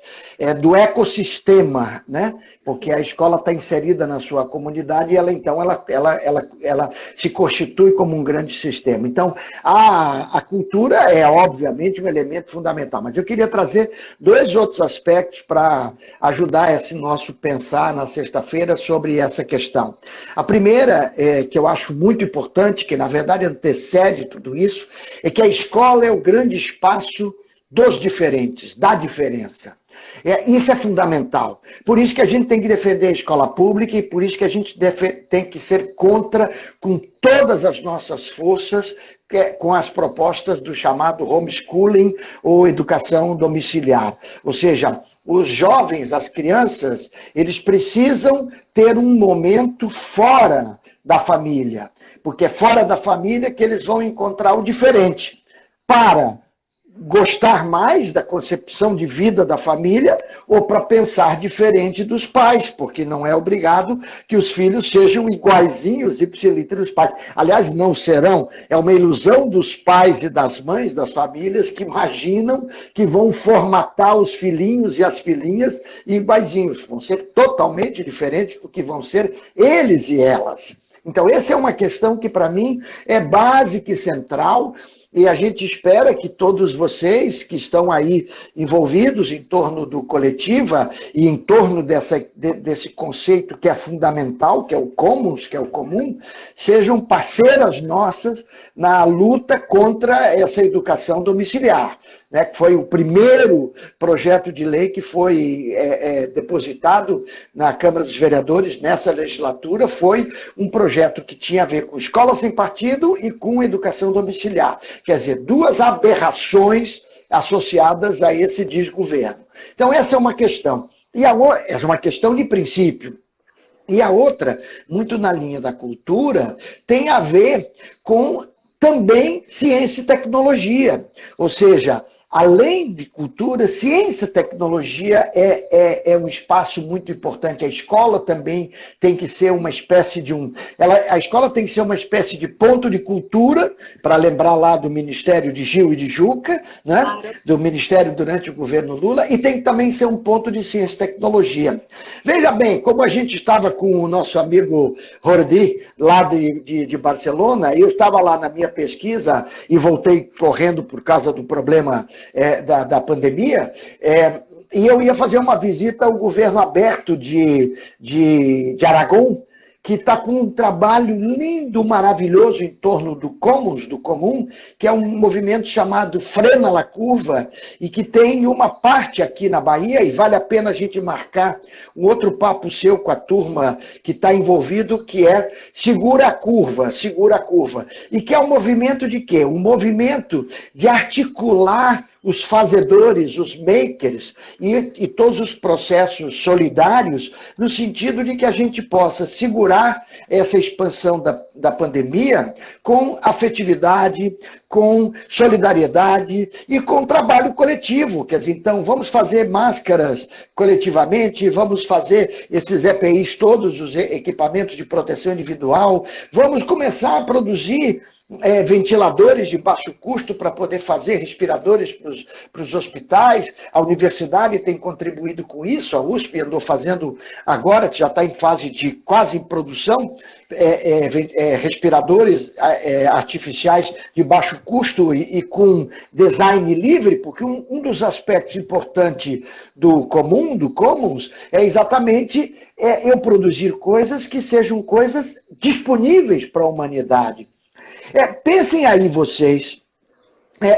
do ecossistema, né? Porque a escola está inserida na sua comunidade e ela se constitui como um grande sistema. Então, a cultura é, obviamente, um elemento fundamental. Mas eu queria trazer 2 outros aspectos para ajudar esse nosso pensar na sexta-feira sobre essa questão. A primeira, que eu acho muito importante, que na verdade antecede tudo isso, é que a escola é o grande espaço dos diferentes, da diferença. Isso é fundamental. Por isso que a gente tem que defender a escola pública e por isso que a gente tem que ser contra, com todas as nossas forças, com as propostas do chamado homeschooling ou educação domiciliar. Ou seja, os jovens, as crianças, eles precisam ter um momento fora da família, porque é fora da família que eles vão encontrar o diferente, para gostar mais da concepção de vida da família ou para pensar diferente dos pais, porque não é obrigado que os filhos sejam iguaizinhos ipsiliter dos pais. Aliás, não serão. É uma ilusão dos pais e das mães, das famílias, que imaginam que vão formatar os filhinhos e as filhinhas iguaizinhos. Vão ser totalmente diferentes, porque vão ser eles e elas. Então, essa é uma questão que, para mim, é básica e central. E a gente espera que todos vocês que estão aí envolvidos em torno do Coletiva e em torno desse conceito que é fundamental, que é o commons, que é o comum, sejam parceiras nossas na luta contra essa educação domiciliar, né, que foi o primeiro projeto de lei que foi depositado na Câmara dos Vereadores nessa legislatura. Foi um projeto que tinha a ver com escola sem partido e com educação domiciliar. Quer dizer, duas aberrações associadas a esse desgoverno. Então, essa é uma questão. E é uma questão de princípio. E a outra, muito na linha da cultura, tem a ver com também ciência e tecnologia. Ou seja, além de cultura, ciência e tecnologia é um espaço muito importante. A escola também tem que ser uma espécie de a escola tem que ser uma espécie de ponto de cultura, para lembrar lá do Ministério de Gil e de Juca, né? Claro. Do Ministério durante o governo Lula, e tem que também ser um ponto de ciência e tecnologia. Veja bem, como a gente estava com o nosso amigo Jordi, lá de Barcelona, eu estava lá na minha pesquisa e voltei correndo por causa do problema da pandemia, e eu ia fazer uma visita ao governo aberto de Aragão, que está com um trabalho lindo, maravilhoso em torno do commons, do comum, que é um movimento chamado Frena la Curva, e que tem uma parte aqui na Bahia, e vale a pena a gente marcar um outro papo seu com a turma que está envolvido, que é Segura a Curva, e que é um movimento de quê? Um movimento de articular os fazedores, os makers e todos os processos solidários, no sentido de que a gente possa segurar essa expansão da pandemia com afetividade, com solidariedade e com trabalho coletivo. Quer dizer, então, vamos fazer máscaras coletivamente, vamos fazer esses EPIs todos, os equipamentos de proteção individual, vamos começar a produzir ventiladores de baixo custo para poder fazer respiradores para os hospitais. A universidade tem contribuído com isso, a USP andou fazendo agora, que já está em fase de quase em produção, respiradores artificiais de baixo custo e com design livre, porque um dos aspectos importantes do comum, do commons, é exatamente eu produzir coisas que sejam coisas disponíveis para a humanidade. Pensem aí vocês,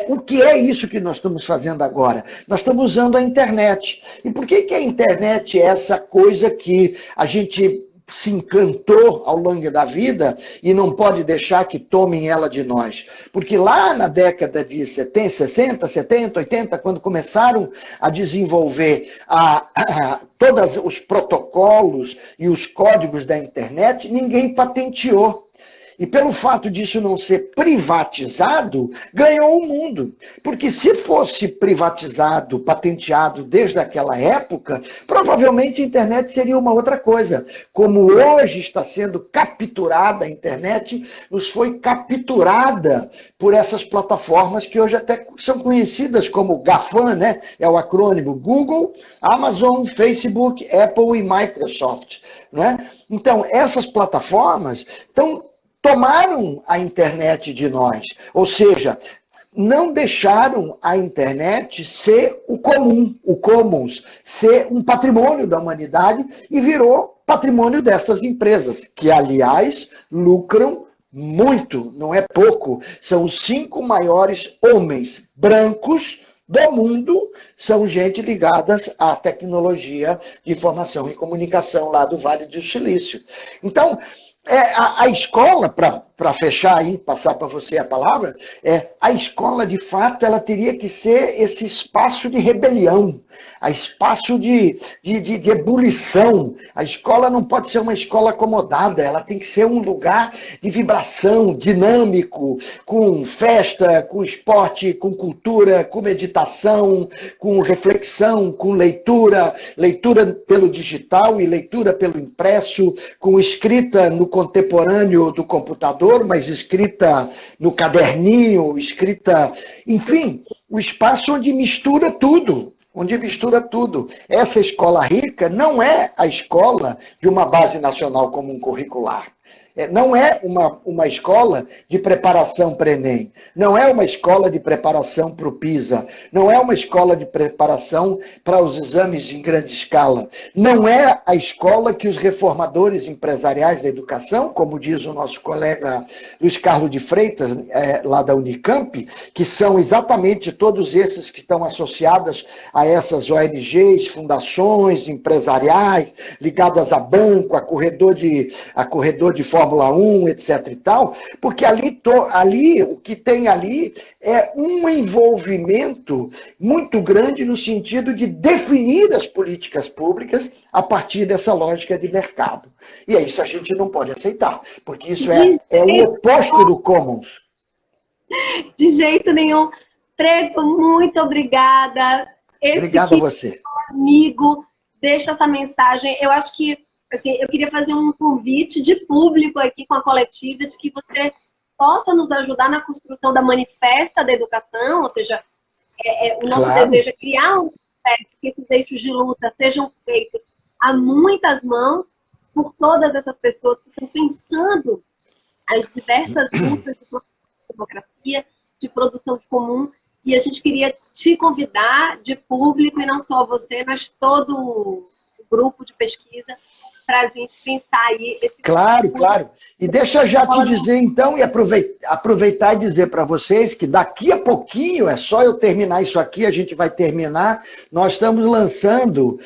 o que é isso que nós estamos fazendo agora? Nós estamos usando a internet. E por que a internet é essa coisa que a gente se encantou ao longo da vida e não pode deixar que tomem ela de nós? Porque lá na década de 60, 70, 80, quando começaram a desenvolver todos os protocolos e os códigos da internet, ninguém patenteou. E pelo fato disso não ser privatizado, ganhou o mundo. Porque se fosse privatizado, patenteado desde aquela época, provavelmente a internet seria uma outra coisa. Como hoje está sendo capturada a internet, nos foi capturada por essas plataformas que hoje até são conhecidas como GAFAM, né? É o acrônimo Google, Amazon, Facebook, Apple e Microsoft, né? Então, essas plataformas tomaram a internet de nós, ou seja, não deixaram a internet ser o comum, o commons, ser um patrimônio da humanidade e virou patrimônio dessas empresas, que, aliás, lucram muito, não é pouco. São os 5 maiores homens brancos do mundo, são gente ligadas à tecnologia de informação e comunicação lá do Vale do Silício. Então, a escola, para para fechar aí, passar para você a palavra, a escola, de fato, ela teria que ser esse espaço de rebelião, a espaço de ebulição. A escola não pode ser uma escola acomodada, ela tem que ser um lugar de vibração, dinâmico, com festa, com esporte, com cultura, com meditação, com reflexão, com leitura, leitura pelo digital e leitura pelo impresso, com escrita no contemporâneo do computador, mas escrita no caderninho, escrita, enfim, o espaço onde mistura tudo. Onde mistura tudo. Essa escola rica não é a escola de uma base nacional comum curricular. Não é uma escola de preparação para o Enem, não é uma escola de preparação para o PISA, não é uma escola de preparação para os exames em grande escala, não é a escola que os reformadores empresariais da educação, como diz o nosso colega Luiz Carlos de Freitas, lá da Unicamp, que são exatamente todos esses que estão associados a essas ONGs, fundações empresariais, ligadas a banco, a corredor de Fórmula 1, etc. e tal, porque ali o que tem ali é um envolvimento muito grande no sentido de definir as políticas públicas a partir dessa lógica de mercado. E isso a gente não pode aceitar, porque isso é o oposto do commons. De jeito nenhum. Preto, muito obrigada. Obrigado a você. Amigo, deixa essa mensagem. Eu acho que assim, eu queria fazer um convite de público aqui com a coletiva de que você possa nos ajudar na construção da manifesta da educação, ou seja, o nosso desejo é criar um manifesto que esses eixos de luta sejam feitos a muitas mãos por todas essas pessoas que estão pensando as diversas lutas de democracia, de produção de comum, e a gente queria te convidar de público, e não só você, mas todo o grupo de pesquisa, para a gente pensar aí... Claro. E deixa eu já te dizer, então, e aproveitar e dizer para vocês que daqui a pouquinho, é só eu terminar isso aqui, a gente vai terminar, nós estamos lançando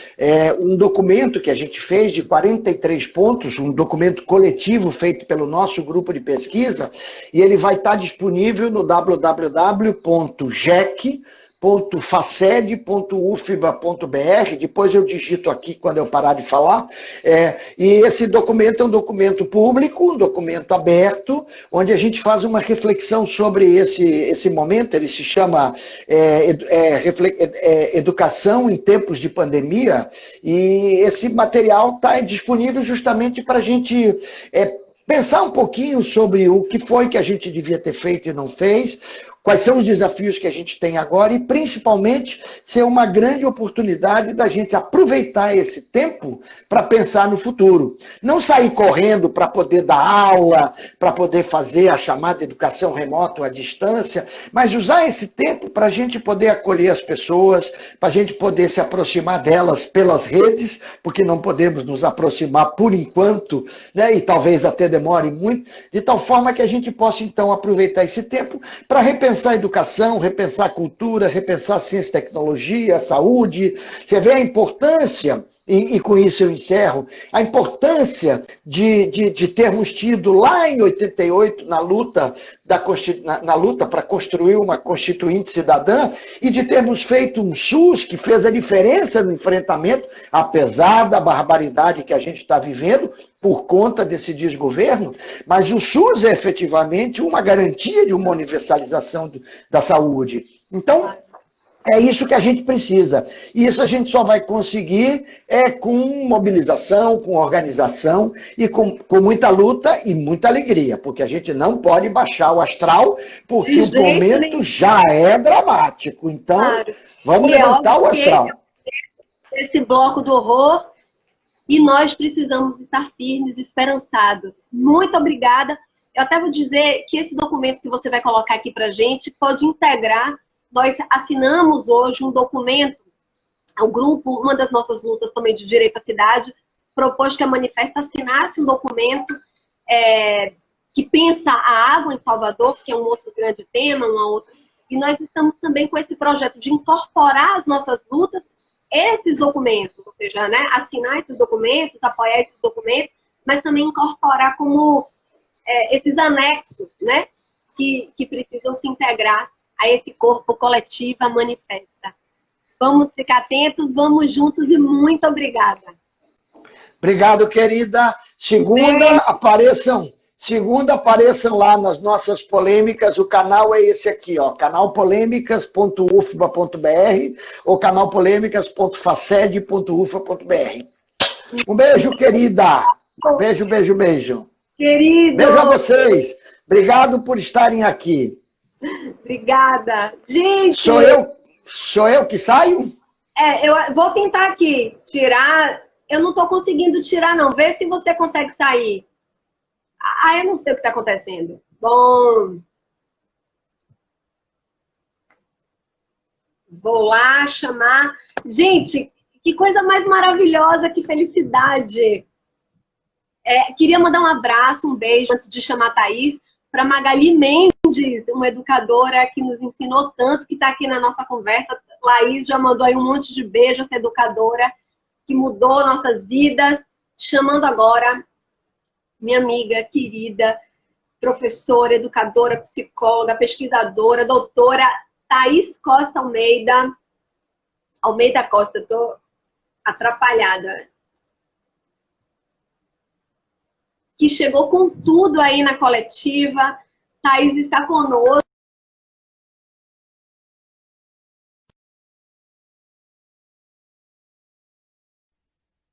um documento que a gente fez de 43 pontos, um documento coletivo feito pelo nosso grupo de pesquisa, e ele vai estar disponível no www.gec.faced.ufba.br, depois eu digito aqui quando eu parar de falar, e esse documento é um documento público, um documento aberto, onde a gente faz uma reflexão sobre esse momento, ele se chama Educação em Tempos de Pandemia, e esse material está disponível justamente para a gente pensar um pouquinho sobre o que foi que a gente devia ter feito e não fez, quais são os desafios que a gente tem agora e, principalmente, ser uma grande oportunidade da gente aproveitar esse tempo para pensar no futuro. Não sair correndo para poder dar aula, para poder fazer a chamada educação remota ou à distância, mas usar esse tempo para a gente poder acolher as pessoas, para a gente poder se aproximar delas pelas redes, porque não podemos nos aproximar por enquanto, né, e talvez até demore muito, de tal forma que a gente possa, então, aproveitar esse tempo para repensar a educação, repensar a cultura, repensar a ciência e tecnologia, a saúde. Você vê a importância, e com isso eu encerro, a importância de termos tido lá em 88, na luta para construir uma Constituinte cidadã, e de termos feito um SUS que fez a diferença no enfrentamento, apesar da barbaridade que a gente está vivendo, por conta desse desgoverno, mas o SUS é efetivamente uma garantia de uma universalização da saúde. Então, é isso que a gente precisa. E isso a gente só vai conseguir com mobilização, com organização e com muita luta e muita alegria, porque a gente não pode baixar o astral, porque o momento já é dramático. Então, vamos levantar o astral. Esse bloco do horror, e nós precisamos estar firmes, esperançados. Muito obrigada. Eu até vou dizer que esse documento que você vai colocar aqui para a gente pode integrar. Nós assinamos hoje um documento, o grupo, uma das nossas lutas também de direito à cidade, propôs que a Manifesta assinasse um documento que pensa a água em Salvador, que é um outro grande tema, e nós estamos também com esse projeto de incorporar as nossas lutas, esses documentos, ou seja, né, assinar esses documentos, apoiar esses documentos, mas também incorporar como esses anexos, né? Que precisam se integrar a esse corpo coletivo manifesta. Vamos ficar atentos, vamos juntos e muito obrigada. Obrigado, querida. Segunda, apareçam lá nas nossas polêmicas. O canal é esse aqui, ó, canalpolêmicas.ufba.br ou canalpolêmicas.faced.ufa.br. Um beijo, querida. Beijo, beijo, beijo. Querido. Beijo a vocês. Obrigado por estarem aqui. Obrigada. Gente... Sou eu que saio? Eu vou tentar aqui tirar... Eu não estou conseguindo tirar, não. Vê se você consegue sair. Eu não sei o que está acontecendo. Bom... Vou lá chamar... Gente, que coisa mais maravilhosa, que felicidade. Queria mandar um abraço, um beijo, antes de chamar a Thaís, para Magali Mendes, uma educadora que nos ensinou tanto, que está aqui na nossa conversa. Laís já mandou aí um monte de beijo, essa educadora que mudou nossas vidas. Chamando agora minha amiga querida, professora, educadora, psicóloga, pesquisadora, doutora Thaís Costa Almeida. Almeida Costa, eu estou atrapalhada. Que chegou com tudo aí na coletiva. Thaís está conosco.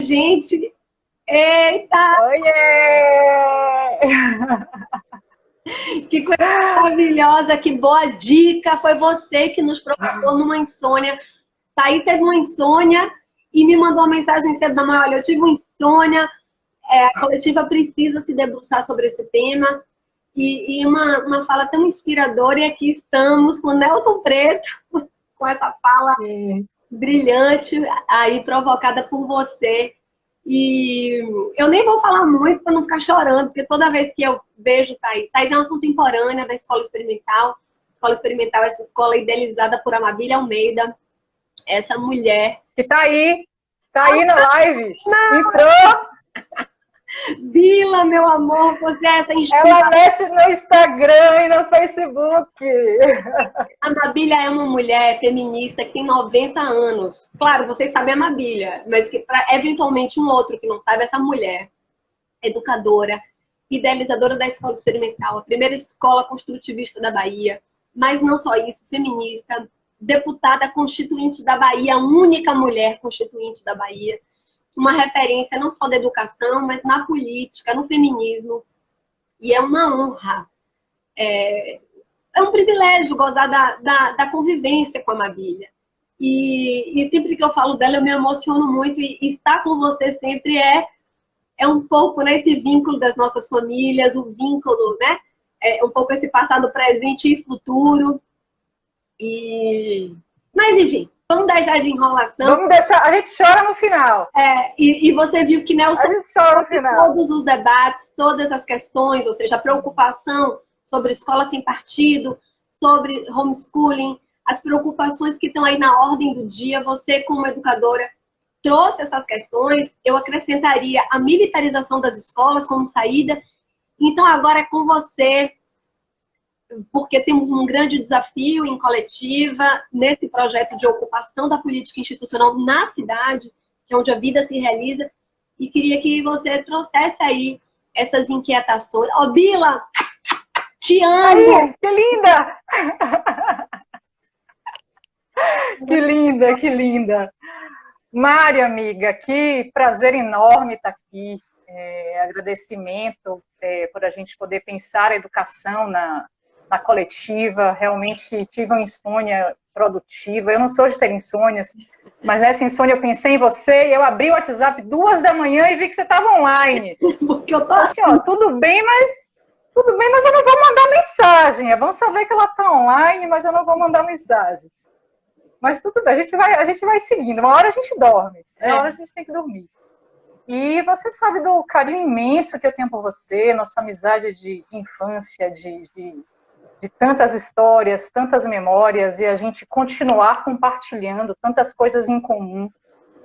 Gente, eita! Oiê! Que coisa maravilhosa, que boa dica! Foi você que nos provocou numa insônia. Thaís teve uma insônia e me mandou uma mensagem cedo da manhã. Olha, eu tive uma insônia. A coletiva precisa se debruçar sobre esse tema. E uma fala tão inspiradora. E aqui estamos com o Nelson Preto, com essa fala brilhante, aí provocada por você. E eu nem vou falar muito para não ficar chorando, porque toda vez que eu vejo Thaís é uma contemporânea da Escola Experimental. A Escola Experimental é essa escola idealizada por Amabília Almeida. Essa mulher... Que tá aí na live. Não. Entrou. Bila, meu amor, você é essa inspiração. Ela mexe no Instagram e no Facebook. A Amabília é uma mulher feminista que tem 90 anos. Claro, vocês sabem a Amabília, mas que para eventualmente um outro que não sabe, essa mulher, educadora, idealizadora da Escola Experimental, a primeira escola construtivista da Bahia, mas não só isso, feminista, deputada constituinte da Bahia, a única mulher constituinte da Bahia, uma referência não só da educação, mas na política, no feminismo. E é uma honra. É um privilégio gozar da convivência com a Amabília. E sempre que eu falo dela, eu me emociono muito. E estar com você sempre é um pouco, né, esse vínculo das nossas famílias, o vínculo, né? Um pouco esse passado, presente e futuro. Mas, enfim, vamos deixar de enrolação. Vamos deixar, a gente chora no final. E você viu que Nelson, a gente chora no final. Todos os debates, todas as questões, ou seja, a preocupação sobre escola sem partido, sobre homeschooling, as preocupações que estão aí na ordem do dia, você como educadora trouxe essas questões. Eu acrescentaria a militarização das escolas como saída. Então agora é com você, porque temos um grande desafio em coletiva nesse projeto de ocupação da política institucional na cidade, que é onde a vida se realiza, e queria que você trouxesse aí essas inquietações. Ó, Bila, te amo! Aí, que linda! Que linda, que linda! Mari, amiga, que prazer enorme estar aqui. Agradecimento por a gente poder pensar a educação na coletiva. Realmente tive uma insônia produtiva. Eu não sou de ter insônias, mas nessa insônia eu pensei em você e eu abri o WhatsApp 2 da manhã e vi que você estava online. Porque eu tô assim, ó, tudo bem, mas eu não vou mandar mensagem. É bom saber que ela está online, mas eu não vou mandar mensagem. Mas tudo bem, a gente vai seguindo. Uma hora a gente dorme, uma hora a gente tem que dormir. E você sabe do carinho imenso que eu tenho por você, nossa amizade de infância, de tantas histórias, tantas memórias, e a gente continuar compartilhando tantas coisas em comum,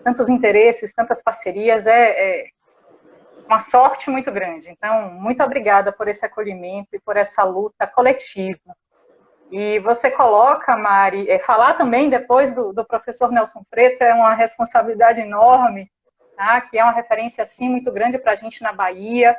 tantos interesses, tantas parcerias, é uma sorte muito grande. Então, muito obrigada por esse acolhimento e por essa luta coletiva. E você coloca, Mari, falar também depois do professor Nelson Preto é uma responsabilidade enorme, tá? Que é uma referência, assim, muito grande para a gente na Bahia,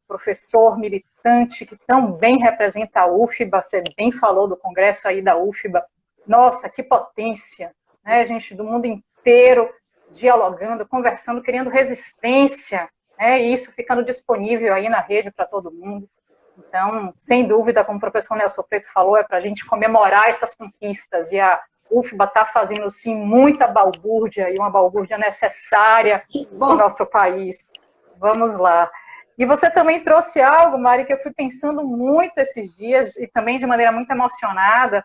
professor militante que tão bem representa a UFBA, você bem falou do congresso aí da UFBA. Nossa, que potência, né, gente, do mundo inteiro dialogando, conversando, criando resistência, né, e isso ficando disponível aí na rede para todo mundo. Então, sem dúvida, como o professor Nelson Preto falou, é para a gente comemorar essas conquistas, e a UFBA está fazendo, sim, muita balbúrdia, e uma balbúrdia necessária no nosso país. Vamos lá. E você também trouxe algo, Mari, que eu fui pensando muito esses dias, e também de maneira muito emocionada,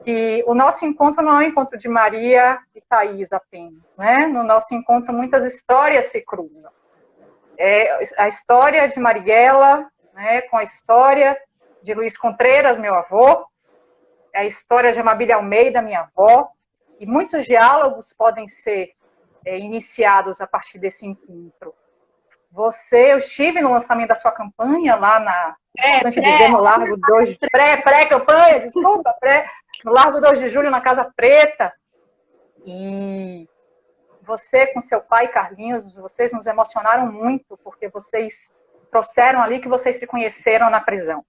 que o nosso encontro não é um encontro de Maria e Thaís apenas, né? No nosso encontro, muitas histórias se cruzam. A história de Marighella, né, com a história de Luiz Contreiras, meu avô, a história de Amabília Almeida, minha avó, e muitos diálogos podem ser iniciados a partir desse encontro. Eu estive no lançamento da sua campanha lá no Largo 2, pré-campanha, desculpa, no Largo 2 de Julho, na Casa Preta, e você com seu pai, Carlinhos, vocês nos emocionaram muito, porque vocês trouxeram ali que vocês se conheceram na prisão,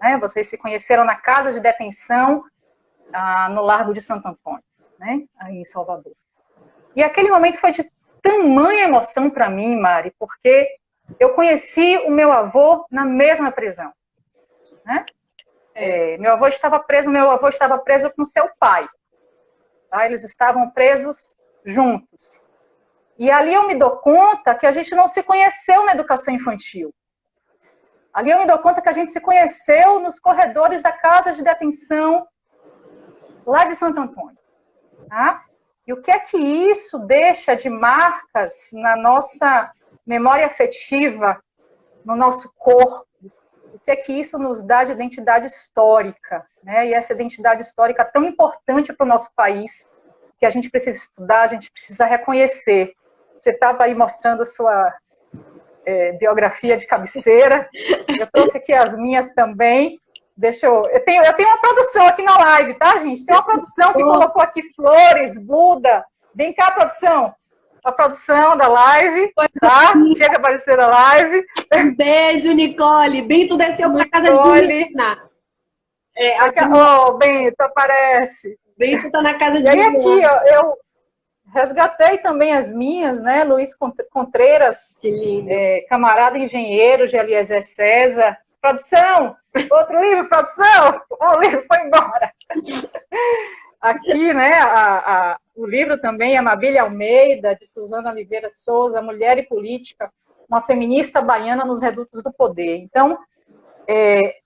né? Vocês se conheceram na casa de detenção, no Largo de Santo Antônio, né? Aí em Salvador. E aquele momento foi de tamanha emoção para mim, Mari, porque eu conheci o meu avô na mesma prisão, né? Meu avô estava preso com seu pai, tá? Eles estavam presos juntos. E ali eu me dou conta que a gente não se conheceu na educação infantil. Ali eu me dou conta que a gente se conheceu nos corredores da casa de detenção lá de Santo Antônio, tá? E o que é que isso deixa de marcas na nossa memória afetiva, no nosso corpo? O que é que isso nos dá de identidade histórica, né? E essa identidade histórica tão importante para o nosso país, que a gente precisa estudar, a gente precisa reconhecer. Você estava aí mostrando a sua biografia de cabeceira, eu trouxe aqui as minhas também. Eu tenho uma produção aqui na live, tá, gente? Tem uma produção que colocou aqui flores, Buda. Vem cá, produção. A produção da live, tá? Chega a aparecer na live. Um beijo, Nicole. Bento desceu para casa de Juliana. Bento, aparece. Bento tá na casa de Juliana. E aí aqui, ó, eu resgatei também as minhas, né? Luiz Contreiras, camarada engenheiro de Eliezer César. Produção! Outro livro, produção! O livro foi embora. Aqui, né, o livro também, Amabília Almeida, de Suzana Oliveira Souza, Mulher e Política, uma feminista baiana nos redutos do poder. Então,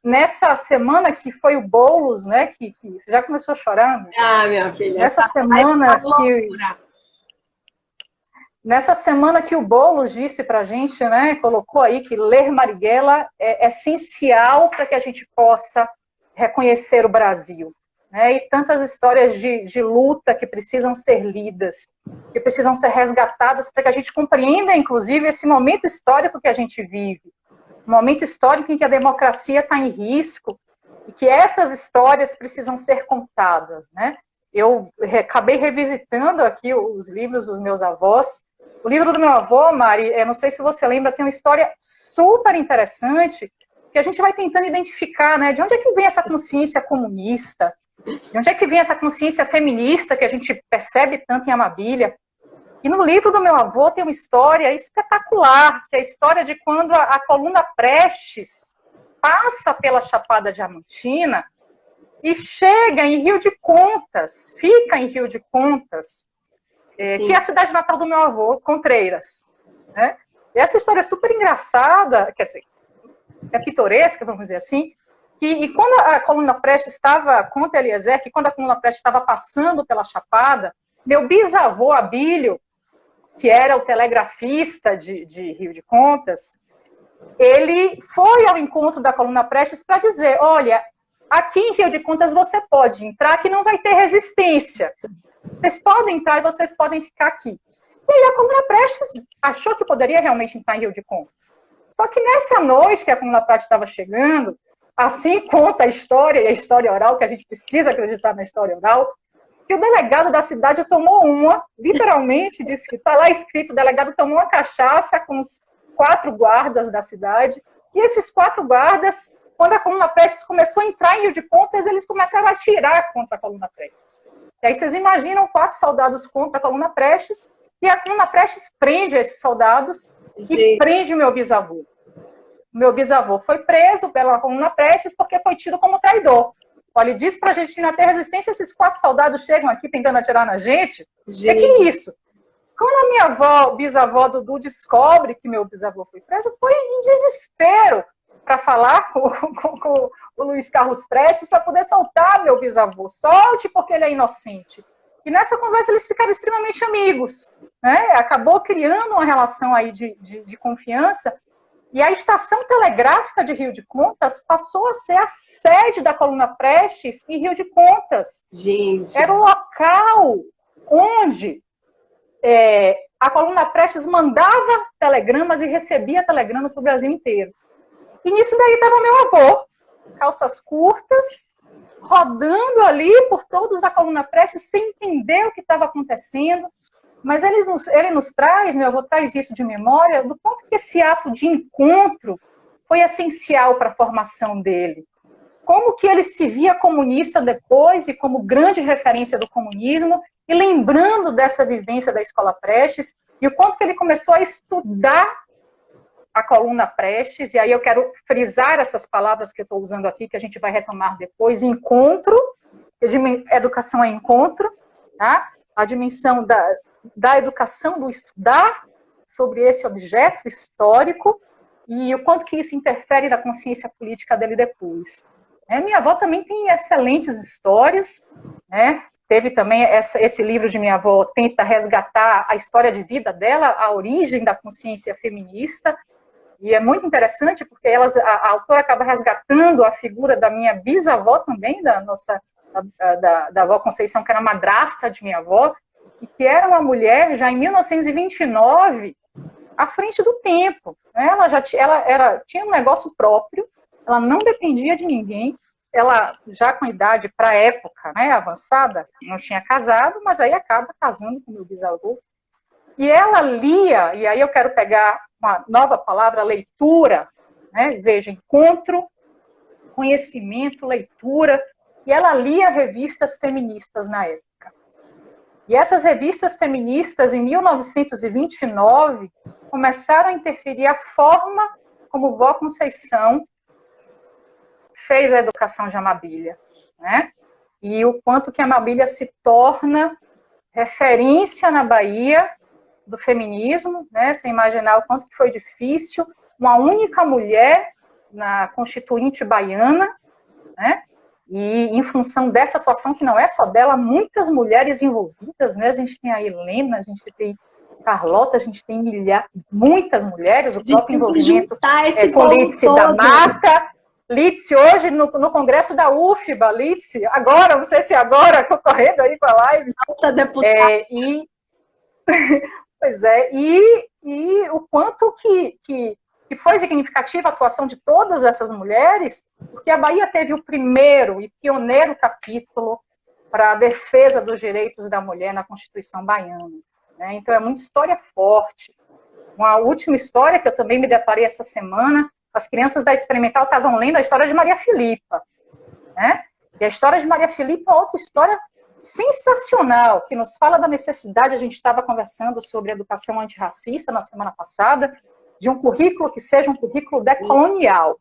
nessa semana que foi o Boulos, né, que você já começou a chorar? Né? Minha filha. Nessa semana que o Boulos disse para a gente, né, colocou aí que ler Marighella é essencial para que a gente possa reconhecer o Brasil. Né, e tantas histórias de luta que precisam ser lidas, que precisam ser resgatadas para que a gente compreenda, inclusive, esse momento histórico que a gente vive. Um momento histórico em que a democracia está em risco e que essas histórias precisam ser contadas. Né? Eu acabei revisitando aqui os livros dos meus avós. O livro do meu avô, Mari, não sei se você lembra, tem uma história super interessante que a gente vai tentando identificar, né? De onde é que vem essa consciência comunista? De onde é que vem essa consciência feminista que a gente percebe tanto em Amabília? E no livro do meu avô tem uma história espetacular, que é a história de quando a coluna Prestes passa pela Chapada Diamantina e chega em Rio de Contas, fica em Rio de Contas, que é a cidade natal do meu avô, Contreiras. Né? E essa história é super engraçada, quer dizer, é pitoresca, vamos dizer assim, e quando a coluna Prestes estava, conta Eliezer, que quando a coluna Prestes estava passando pela Chapada, meu bisavô Abílio, que era o telegrafista de Rio de Contas, ele foi ao encontro da coluna Prestes para dizer, olha, aqui em Rio de Contas você pode entrar que não vai ter resistência. Vocês podem entrar e vocês podem ficar aqui. E aí a Coluna Prestes achou que poderia realmente entrar em Rio de Contas. Só que nessa noite que a Coluna Prestes estava chegando, assim conta a história, e a história oral, que a gente precisa acreditar na história oral, que o delegado da cidade tomou literalmente, disse que está lá escrito, o delegado tomou uma cachaça com os 4 guardas da cidade, e esses 4 guardas, quando a Coluna Prestes começou a entrar em Rio de Contas, eles começaram a atirar contra a Coluna Prestes. E aí vocês imaginam 4 soldados contra a Coluna Prestes, e a Coluna Prestes prende esses soldados e prende o meu bisavô. Meu bisavô foi preso pela Coluna Prestes porque foi tido como traidor. Olha, ele disse para a gente não ter resistência, esses 4 soldados chegam aqui tentando atirar na gente. É que isso. Quando a minha bisavó Dudu descobre que meu bisavô foi preso, foi em desespero para falar com o Luiz Carlos Prestes para poder soltar meu bisavô. Solte porque ele é inocente. E nessa conversa eles ficaram extremamente amigos, né? Acabou criando uma relação aí de confiança. E a estação telegráfica de Rio de Contas passou a ser a sede da Coluna Prestes em Rio de Contas. Gente. Era o local onde a Coluna Prestes mandava telegramas e recebia telegramas do Brasil inteiro. E nisso daí estava meu avô, calças curtas, rodando ali por todos da Coluna Prestes, sem entender o que estava acontecendo. Mas ele nos traz, meu avô traz isso de memória, do ponto que esse ato de encontro foi essencial para a formação dele. Como que ele se via comunista depois e como grande referência do comunismo, e lembrando dessa vivência da Escola Prestes, e o quanto que ele começou a estudar a Coluna Prestes, e aí eu quero frisar essas palavras que eu estou usando aqui, que a gente vai retomar depois, encontro, educação é encontro, tá? A dimensão da educação, do estudar sobre esse objeto histórico e o quanto que isso interfere na consciência política dele depois. Minha avó também tem excelentes histórias, né? Teve também esse livro de minha avó, tenta resgatar a história de vida dela, a origem da consciência feminista, e é muito interessante porque a autora acaba resgatando a figura da minha bisavó também, da avó Conceição, que era madrasta de minha avó, e que era uma mulher já em 1929 à frente do tempo. Né? Ela tinha um negócio próprio, ela não dependia de ninguém, ela já com idade para a época, né, avançada, não tinha casado, mas aí acaba casando com meu bisavô. E ela lia, e aí eu quero pegar uma nova palavra, leitura, né? Veja, encontro, conhecimento, leitura, e ela lia revistas feministas na época. E essas revistas feministas, em 1929, começaram a interferir a forma como vó Conceição fez a educação de Amabília, né? E o quanto que a Amabília se torna referência na Bahia do feminismo, né? Sem imaginar o quanto que foi difícil, uma única mulher na Constituinte baiana, né? E em função dessa atuação, que não é só dela, muitas mulheres envolvidas, né? A gente tem a Helena, a gente tem Carlota, a gente tem muitas mulheres, o próprio envolvimento com Lídice da Mata, Lídice hoje no congresso da UFBA, Lídice, agora, não sei se agora, concorrendo aí com a live. Nossa, deputada. Pois é, e o quanto que foi significativa a atuação de todas essas mulheres, porque a Bahia teve o primeiro e pioneiro capítulo para a defesa dos direitos da mulher na Constituição baiana. Né? Então, é muita história forte. Uma última história que eu também me deparei essa semana, as crianças da Experimental estavam lendo a história de Maria Filipa. Né? E a história de Maria Filipa é outra história sensacional, que nos fala da necessidade, a gente estava conversando sobre educação antirracista na semana passada, de um currículo que seja um currículo decolonial,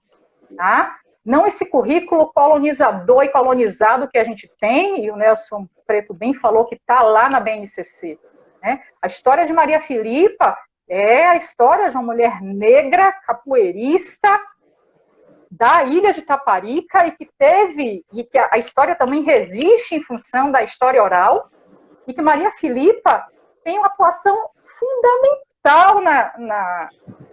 tá? Não esse currículo colonizador e colonizado que a gente tem, e o Nelson Preto bem falou que está lá na BNCC. Né? A história de Maria Filipa é a história de uma mulher negra, capoeirista, da ilha de Taparica, e que a história também resiste em função da história oral, e que Maria Filipa tem uma atuação fundamental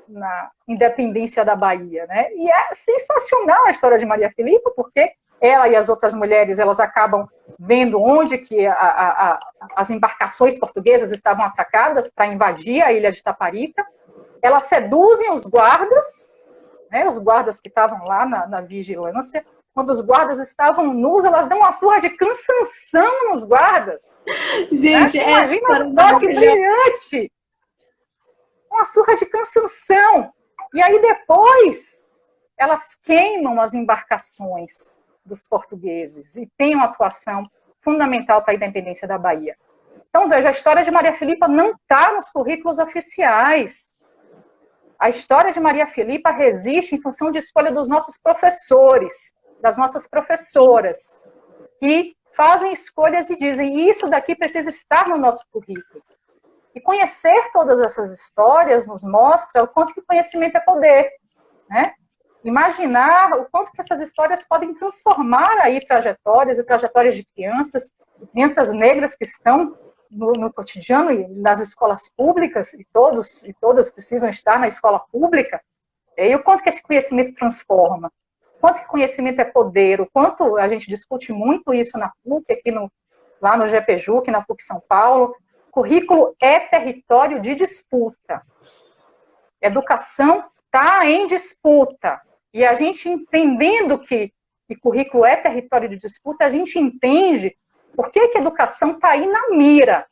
na independência da Bahia. Né? E é sensacional a história de Maria Filipa, porque ela e as outras mulheres, elas acabam vendo onde que as embarcações portuguesas estavam atracadas para invadir a ilha de Taparica. Elas seduzem os guardas, né, os guardas que estavam lá na vigilância. Quando os guardas estavam nus, elas dão uma surra de cansanção nos guardas. Gente, né? Imagina só que brilhante! Uma surra de cansanção. E aí depois, elas queimam as embarcações dos portugueses e têm uma atuação fundamental para a independência da Bahia. Então, veja, a história de Maria Filipa não está nos currículos oficiais. A história de Maria Filipa resiste em função de escolha dos nossos professores, das nossas professoras, que fazem escolhas e dizem, isso daqui precisa estar no nosso currículo. E conhecer todas essas histórias nos mostra o quanto que conhecimento é poder, né? Imaginar o quanto que essas histórias podem transformar aí trajetórias e trajetórias de crianças negras que estão no cotidiano e nas escolas públicas, e todos e todas precisam estar na escola pública, e o quanto que esse conhecimento transforma, o quanto que conhecimento é poder, o quanto a gente discute muito isso na PUC, aqui lá no GPJuc, na PUC São Paulo. Currículo é território de disputa. Educação está em disputa. E a gente entendendo que currículo é território de disputa, a gente entende por que a educação está aí na mira.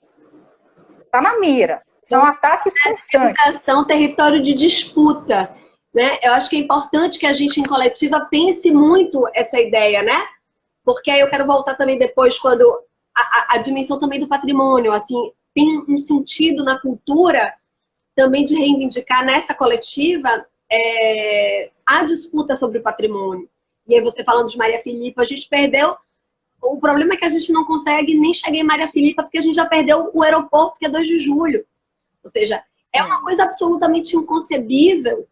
Está na mira. São ataques constantes. Educação, território de disputa. Né? Eu acho que é importante que a gente, em coletiva, pense muito essa ideia, né? Porque aí eu quero voltar também depois, quando a dimensão também do patrimônio, assim, tem um sentido na cultura também de reivindicar nessa coletiva a disputa sobre o patrimônio. E aí você falando de Maria Filipa, a gente perdeu. O problema é que a gente não consegue nem chegar em Maria Filipa, porque a gente já perdeu o aeroporto, que é 2 de julho. Ou seja, é uma coisa absolutamente inconcebível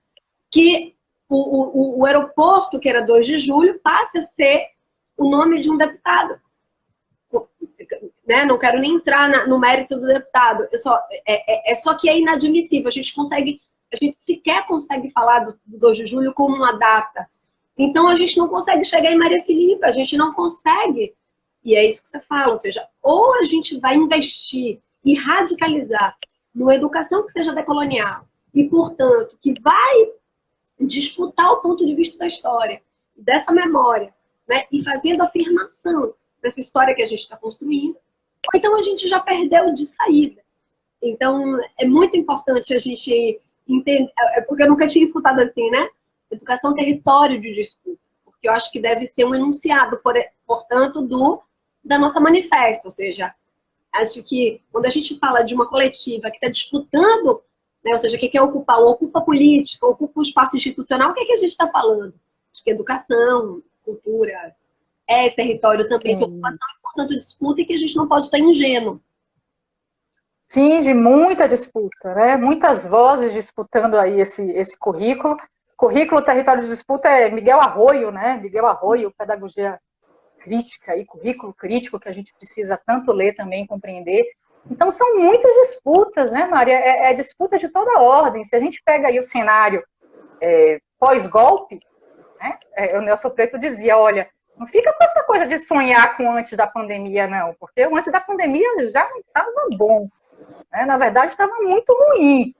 que o aeroporto, que era 2 de julho, passe a ser o nome de um deputado. Né? Não quero nem entrar no mérito do deputado. Só que é inadmissível. A gente sequer consegue falar do 2 de julho como uma data. Então, a gente não consegue chegar em Maria Filipa, a gente não consegue. E é isso que você fala, ou seja, ou a gente vai investir e radicalizar numa educação que seja decolonial e, portanto, que vai disputar o ponto de vista da história, dessa memória, né? E fazendo afirmação dessa história que a gente está construindo, ou então a gente já perdeu de saída. Então, é muito importante a gente entender, porque eu nunca tinha escutado assim, né? Educação território de disputa, porque eu acho que deve ser um enunciado, portanto, da nossa manifesta, ou seja, acho que quando a gente fala de uma coletiva que está disputando, né, ou seja, que quer ocupar, ou ocupa política, ou ocupa o espaço institucional, o que é que a gente está falando? Acho que educação, cultura, é território também de ocupação, portanto, disputa, e que a gente não pode estar ingênuo. Sim, de muita disputa, né? Muitas vozes disputando aí esse currículo. Currículo Território de Disputa é Miguel Arroio, né? Miguel Arroio, pedagogia crítica e currículo crítico, que a gente precisa tanto ler também, compreender. Então, são muitas disputas, né, Maria? É disputa de toda ordem. Se a gente pega aí o cenário pós-golpe, né? O Nelson Preto dizia, olha, não fica com essa coisa de sonhar com antes da pandemia, não, porque o antes da pandemia já não estava bom. Né? Na verdade, estava muito ruim.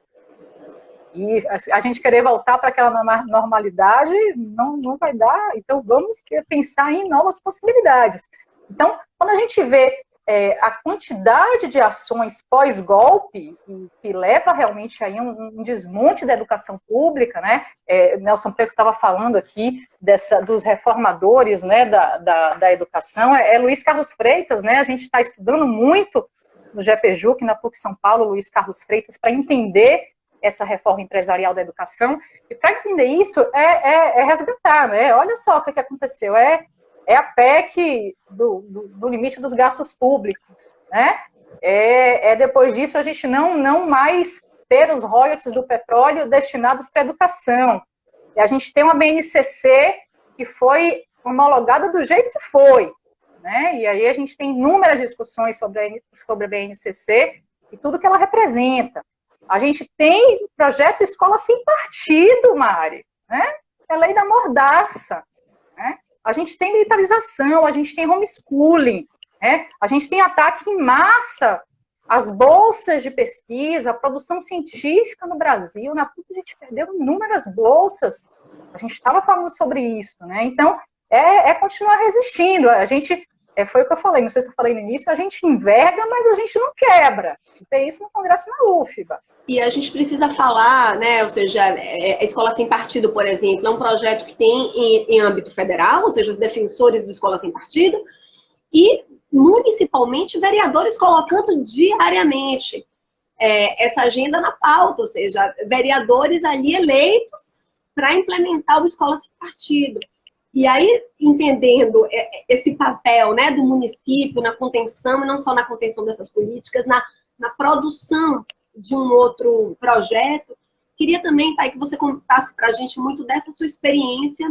E a gente querer voltar para aquela normalidade não vai dar. Então, vamos pensar em novas possibilidades. Então, quando a gente vê a quantidade de ações pós-golpe, que leva realmente aí um desmonte da educação pública, né? Nelson Preto estava falando aqui dos reformadores, né, da educação, Luiz Carlos Freitas, né? A gente está estudando muito no GPJuc, na PUC São Paulo, Luiz Carlos Freitas, para entender essa reforma empresarial da educação, e para entender isso é resgatar, né? Olha só o que aconteceu, a PEC do limite dos gastos públicos, né? Depois disso a gente não mais ter os royalties do petróleo destinados para a educação, e a gente tem uma BNCC que foi homologada do jeito que foi, né? E aí a gente tem inúmeras discussões sobre a BNCC e tudo que ela representa. A gente tem o projeto Escola Sem Partido, Mari, né? É a lei da mordaça, né? a gente tem militarização, a gente tem homeschooling, né? A gente tem ataque em massa às bolsas de pesquisa, a produção científica no Brasil. Na PUC a gente perdeu inúmeras bolsas. A gente estava falando sobre isso, né? Então, continuar resistindo. A gente, foi o que eu falei, não sei se eu falei no início, a gente enverga, mas a gente não quebra. Tem isso no Congresso na UFBA. E a gente precisa falar, né, ou seja, a Escola Sem Partido, por exemplo, é um projeto que tem em âmbito federal, ou seja, os defensores do Escola Sem Partido, e municipalmente vereadores colocando diariamente essa agenda na pauta, ou seja, vereadores ali eleitos para implementar o Escola Sem Partido. E aí, entendendo esse papel, né, do município na contenção, e não só na contenção dessas políticas, na produção de um outro projeto, queria também, Thay, que você contasse para a gente muito dessa sua experiência,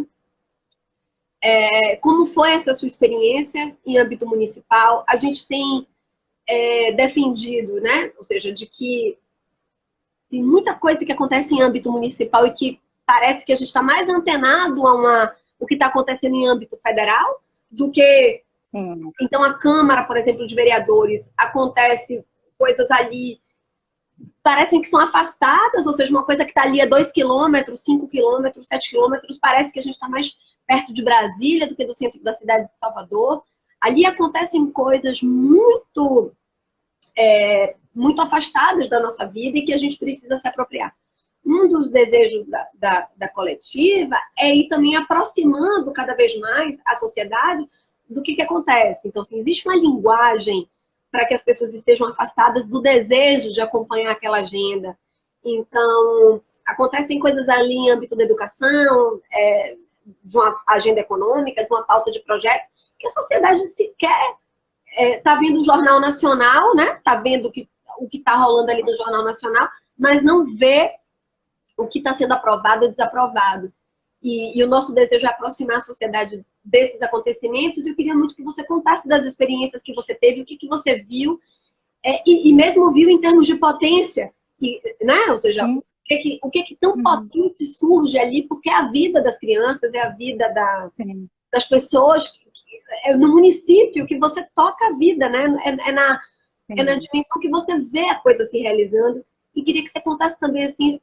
como foi essa sua experiência em âmbito municipal. A gente tem defendido, né, ou seja, de que tem muita coisa que acontece em âmbito municipal e que parece que a gente está mais antenado o que está acontecendo em âmbito federal do que... Então, a Câmara, por exemplo, de Vereadores, acontece coisas ali, parecem que são afastadas, ou seja, uma coisa que está ali a 2 quilômetros, 5 quilômetros, 7 quilômetros, parece que a gente está mais perto de Brasília do que do centro da cidade de Salvador. Ali acontecem coisas muito afastadas da nossa vida e que a gente precisa se apropriar. Um dos desejos da coletiva é ir também aproximando cada vez mais a sociedade do que acontece. Então, assim, existe uma linguagem para que as pessoas estejam afastadas do desejo de acompanhar aquela agenda. Então, acontecem coisas ali em âmbito da educação, de uma agenda econômica, de uma pauta de projetos, que a sociedade sequer está vendo o Jornal Nacional, né? Está vendo o que está rolando ali no Jornal Nacional, mas não vê o que está sendo aprovado ou desaprovado. E o nosso desejo é aproximar a sociedade desses acontecimentos, e eu queria muito que você contasse das experiências que você teve, o que você viu, e mesmo viu em termos de potência, né? Ou seja, o que tão potente surge ali, porque é a vida das crianças, é a vida das pessoas, no município que você toca a vida, né? É na dimensão que você vê a coisa se realizando. E queria que você contasse também, assim,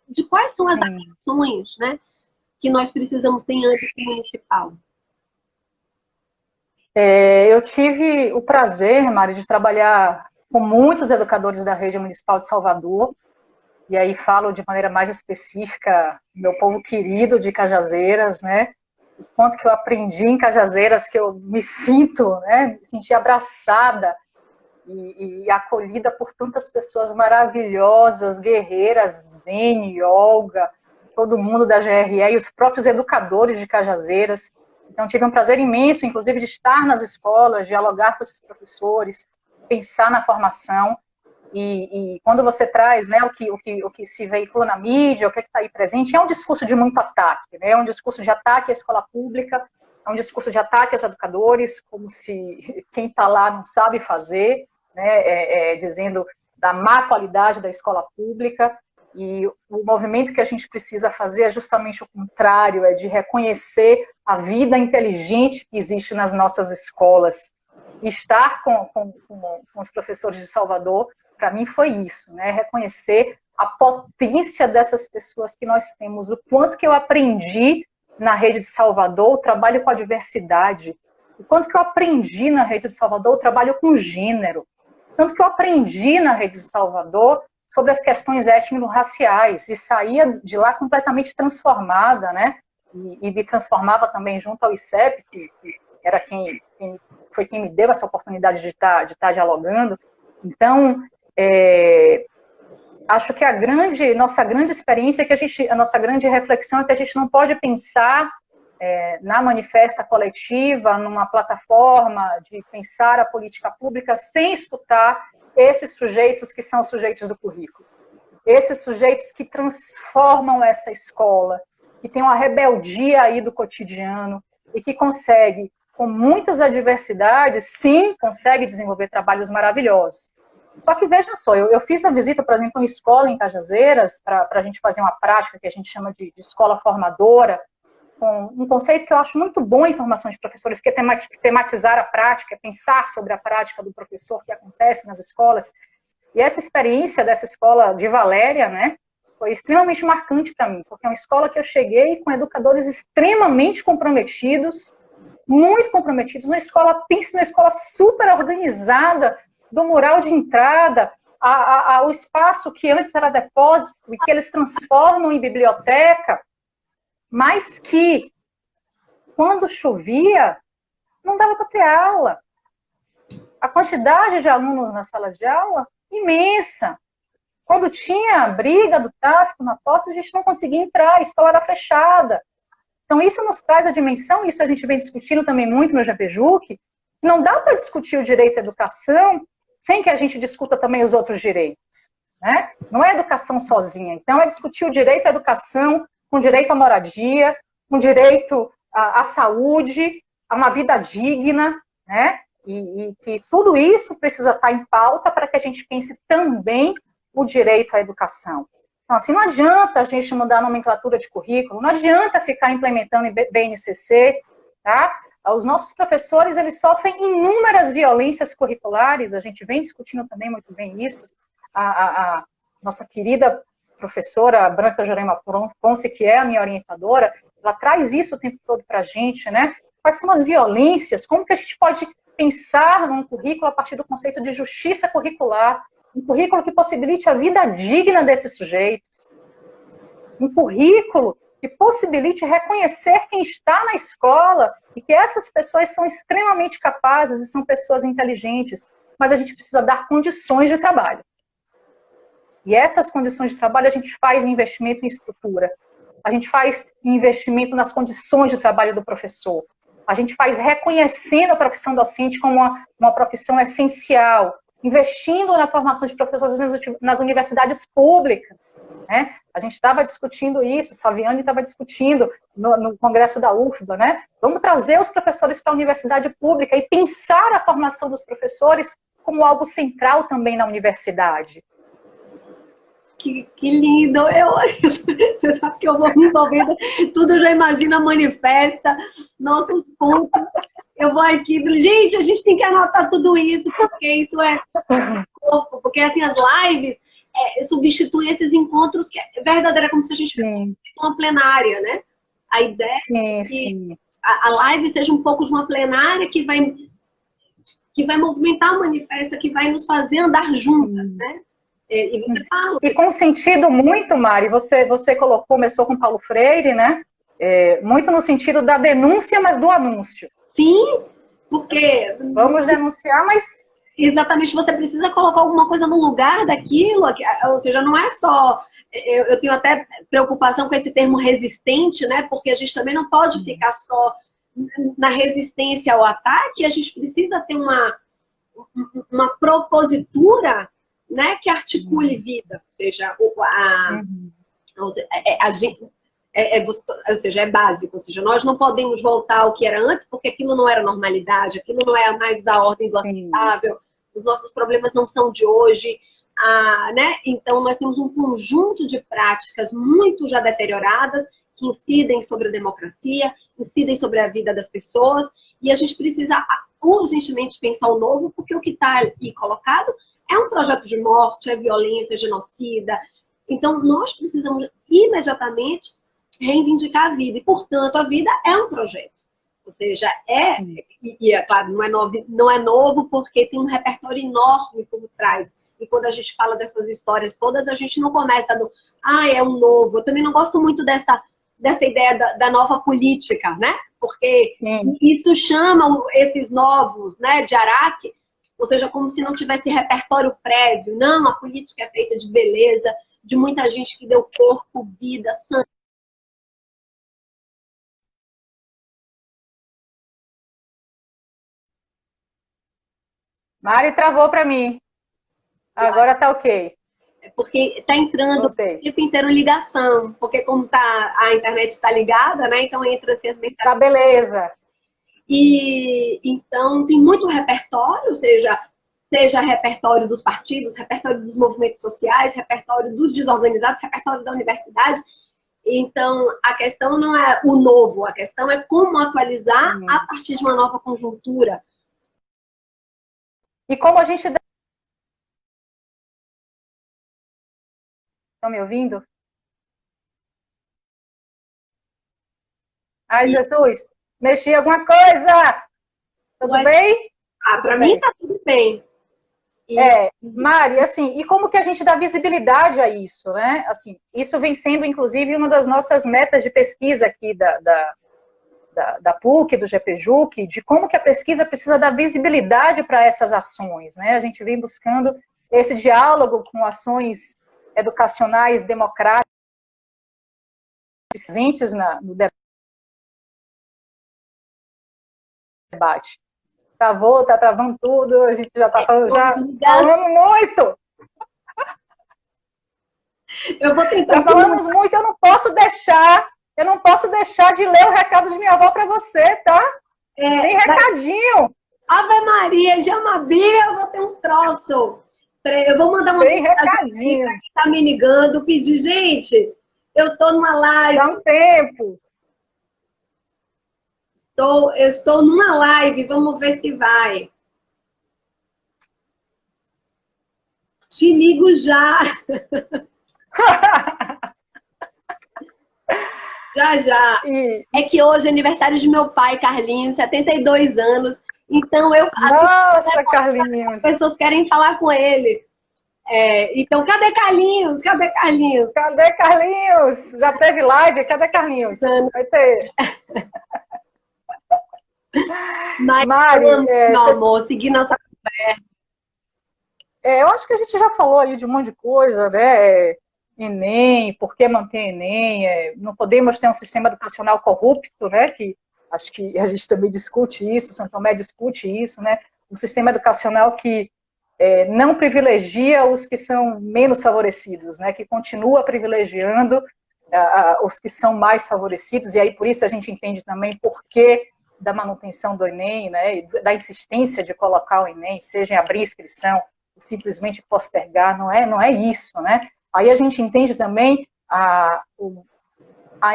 de quais são as ações, né, que nós precisamos ter em âmbito municipal. Eu tive o prazer, Mari, de trabalhar com muitos educadores da rede municipal de Salvador, e aí falo de maneira mais específica, meu povo querido de Cajazeiras, né, o quanto que eu aprendi em Cajazeiras, que eu me sinto, né, me senti abraçada e acolhida por tantas pessoas maravilhosas, guerreiras, Dene, Olga, todo mundo da GRE e os próprios educadores de Cajazeiras. Então, tive um prazer imenso, inclusive, de estar nas escolas, dialogar com esses professores, pensar na formação. E quando você traz, né, o que se veicula na mídia, o que está aí presente, é um discurso de muito ataque, né? É um discurso de ataque à escola pública, é um discurso de ataque aos educadores, como se quem está lá não sabe fazer, né? Dizendo da má qualidade da escola pública. E o movimento que a gente precisa fazer é justamente o contrário, é de reconhecer a vida inteligente que existe nas nossas escolas. E estar com os professores de Salvador, para mim foi isso, né? Reconhecer a potência dessas pessoas que nós temos, o quanto que eu aprendi na rede de Salvador, o trabalho com a diversidade, o quanto que eu aprendi na rede de Salvador, o trabalho com gênero, tanto que eu aprendi na rede de Salvador sobre as questões étnico-raciais, e saía de lá completamente transformada, né? E me transformava também junto ao ICEP, que era quem me deu essa oportunidade de estar dialogando. Então, acho que nossa grande experiência, a nossa grande reflexão é que a gente não pode pensar na manifesta coletiva, numa plataforma de pensar a política pública sem escutar esses sujeitos que são os sujeitos do currículo. Esses sujeitos que transformam essa escola, que tem uma rebeldia aí do cotidiano e que consegue, com muitas adversidades, sim, consegue desenvolver trabalhos maravilhosos. Só que, veja só, eu fiz a visita, por exemplo, em escola em Cajazeiras, para a gente fazer uma prática que a gente chama de escola formadora, um conceito que eu acho muito bom em formação de professores, que é tematizar a prática, pensar sobre a prática do professor que acontece nas escolas. E essa experiência dessa escola de Valéria, né, foi extremamente marcante para mim, porque é uma escola que eu cheguei com educadores extremamente comprometidos, muito comprometidos, uma escola, pense numa escola super organizada, do mural de entrada, o espaço que antes era depósito, e que eles transformam em biblioteca, mas que, quando chovia, não dava para ter aula. A quantidade de alunos na sala de aula, imensa. Quando tinha briga do tráfico na porta, a gente não conseguia entrar, a escola era fechada. Então, isso nos traz a dimensão, isso a gente vem discutindo também muito no JPJUC, não dá para discutir o direito à educação sem que a gente discuta também os outros direitos, né? Não é educação sozinha. Então, é discutir o direito à educação, com direito à moradia, com direito à saúde, a uma vida digna, né? E que tudo isso precisa estar em pauta para que a gente pense também o direito à educação. Então, assim, não adianta a gente mudar a nomenclatura de currículo, não adianta ficar implementando em BNCC, tá? Os nossos professores, eles sofrem inúmeras violências curriculares, a gente vem discutindo também muito bem isso. A nossa querida professora Branca Jurema Ponce, que é a minha orientadora, ela traz isso o tempo todo para a gente, né? Quais são as violências? Como que a gente pode pensar num currículo a partir do conceito de justiça curricular? Um currículo que possibilite a vida digna desses sujeitos. Um currículo que possibilite reconhecer quem está na escola e que essas pessoas são extremamente capazes e são pessoas inteligentes, mas a gente precisa dar condições de trabalho. E essas condições de trabalho a gente faz investimento em estrutura, a gente faz investimento nas condições de trabalho do professor, a gente faz reconhecendo a profissão docente como uma profissão essencial, investindo na formação de professores nas universidades públicas, né? A gente estava discutindo isso, Saviani estava discutindo no congresso da UFBA, né? Vamos trazer os professores para a universidade pública e pensar a formação dos professores como algo central também na universidade. Que lindo! Você sabe que eu vou me envolvendo, tudo já imagina, manifesta, nossos pontos. Eu vou aqui, gente, a gente tem que anotar tudo isso, porque isso é corpo, porque assim, as lives substituem esses encontros que é verdadeira, como se a gente fosse uma plenária, né? A ideia é que a live seja um pouco de uma plenária que vai movimentar o manifesto, que vai nos fazer andar juntas, né? E você fala. E com sentido muito, Mari, você começou com Paulo Freire, né? Muito no sentido da denúncia, mas do anúncio. Sim, porque... Vamos denunciar, mas... Exatamente, você precisa colocar alguma coisa no lugar daquilo, ou seja, não é só... Eu tenho até preocupação com esse termo resistente, né? Porque a gente também não pode ficar só na resistência ao ataque, a gente precisa ter uma propositura, né, que articule vida, ou seja, ou seja, é básico, ou seja, nós não podemos voltar ao que era antes, porque aquilo não era normalidade, aquilo não é mais da ordem do aceitável, os nossos problemas não são de hoje, né? Então nós temos um conjunto de práticas muito já deterioradas, que incidem sobre a democracia, incidem sobre a vida das pessoas, e a gente precisa urgentemente pensar o novo, porque o que está ali colocado é um projeto de morte, é violento, é genocida. Então, nós precisamos imediatamente reivindicar a vida. E, portanto, a vida é um projeto. Ou seja, é claro, não é novo porque tem um repertório enorme por trás. E quando a gente fala dessas histórias todas, a gente não começa do, é um novo. Eu também não gosto muito dessa ideia da nova política, né? Porque isso chama esses novos, né, de Araque, ou seja, como se não tivesse repertório prévio. Não, a política é feita de beleza, de muita gente que deu corpo, vida, sangue. Mari travou para mim. Agora tá ok. Porque está entrando o tempo inteiro ligação. Porque como a internet está ligada, né? Então entra assim as mensagens. Tá, beleza. E então tem muito repertório, seja repertório dos partidos, repertório dos movimentos sociais, repertório dos desorganizados, repertório da universidade. Então, a questão não é o novo, a questão é como atualizar a partir de uma nova conjuntura. E como a gente... Estão me ouvindo? Ai, Jesus, mexi em alguma coisa! Tudo bem? Para mim tá tudo bem. Mari, assim, e como que a gente dá visibilidade a isso, né? Assim, isso vem sendo, inclusive, uma das nossas metas de pesquisa aqui da PUC, do GPJUC, de como que a pesquisa precisa dar visibilidade para essas ações, né? A gente vem buscando esse diálogo com ações educacionais democráticas presentes no debate. Travou, tá travando tudo, a gente já tá falando muito. Eu vou tentar. Já falamos muito, eu não posso deixar de ler o recado de minha avó para você, tá? Tem recadinho. Ave Maria, Jamabia, eu vou ter um troço. Eu vou mandar uma recadinho que tá me ligando, pedir, gente, eu tô numa live. Dá um tempo. Eu estou numa live, vamos ver se vai. Te ligo já. Já. É que hoje é aniversário de meu pai, Carlinhos, 72 anos. Então Nossa, Carlinhos! As pessoas querem falar com ele. Então, cadê Carlinhos? Cadê Carlinhos? Cadê Carlinhos? Já teve live? Cadê Carlinhos? Vai ter. Mas, Mari, meu amor, seguir nossa conversa. Eu acho que a gente já falou aí de um monte de coisa, né? Enem, por que manter Enem? Não podemos ter um sistema educacional corrupto, né? Que acho que a gente também discute isso, São Tomé discute isso, né? Um sistema educacional que não privilegia os que são menos favorecidos, né? Que continua privilegiando os que são mais favorecidos, e aí por isso a gente entende também por que da manutenção do Enem, né? E da insistência de colocar o Enem, seja em abrir inscrição, simplesmente postergar, não é isso, né? Aí a gente entende também a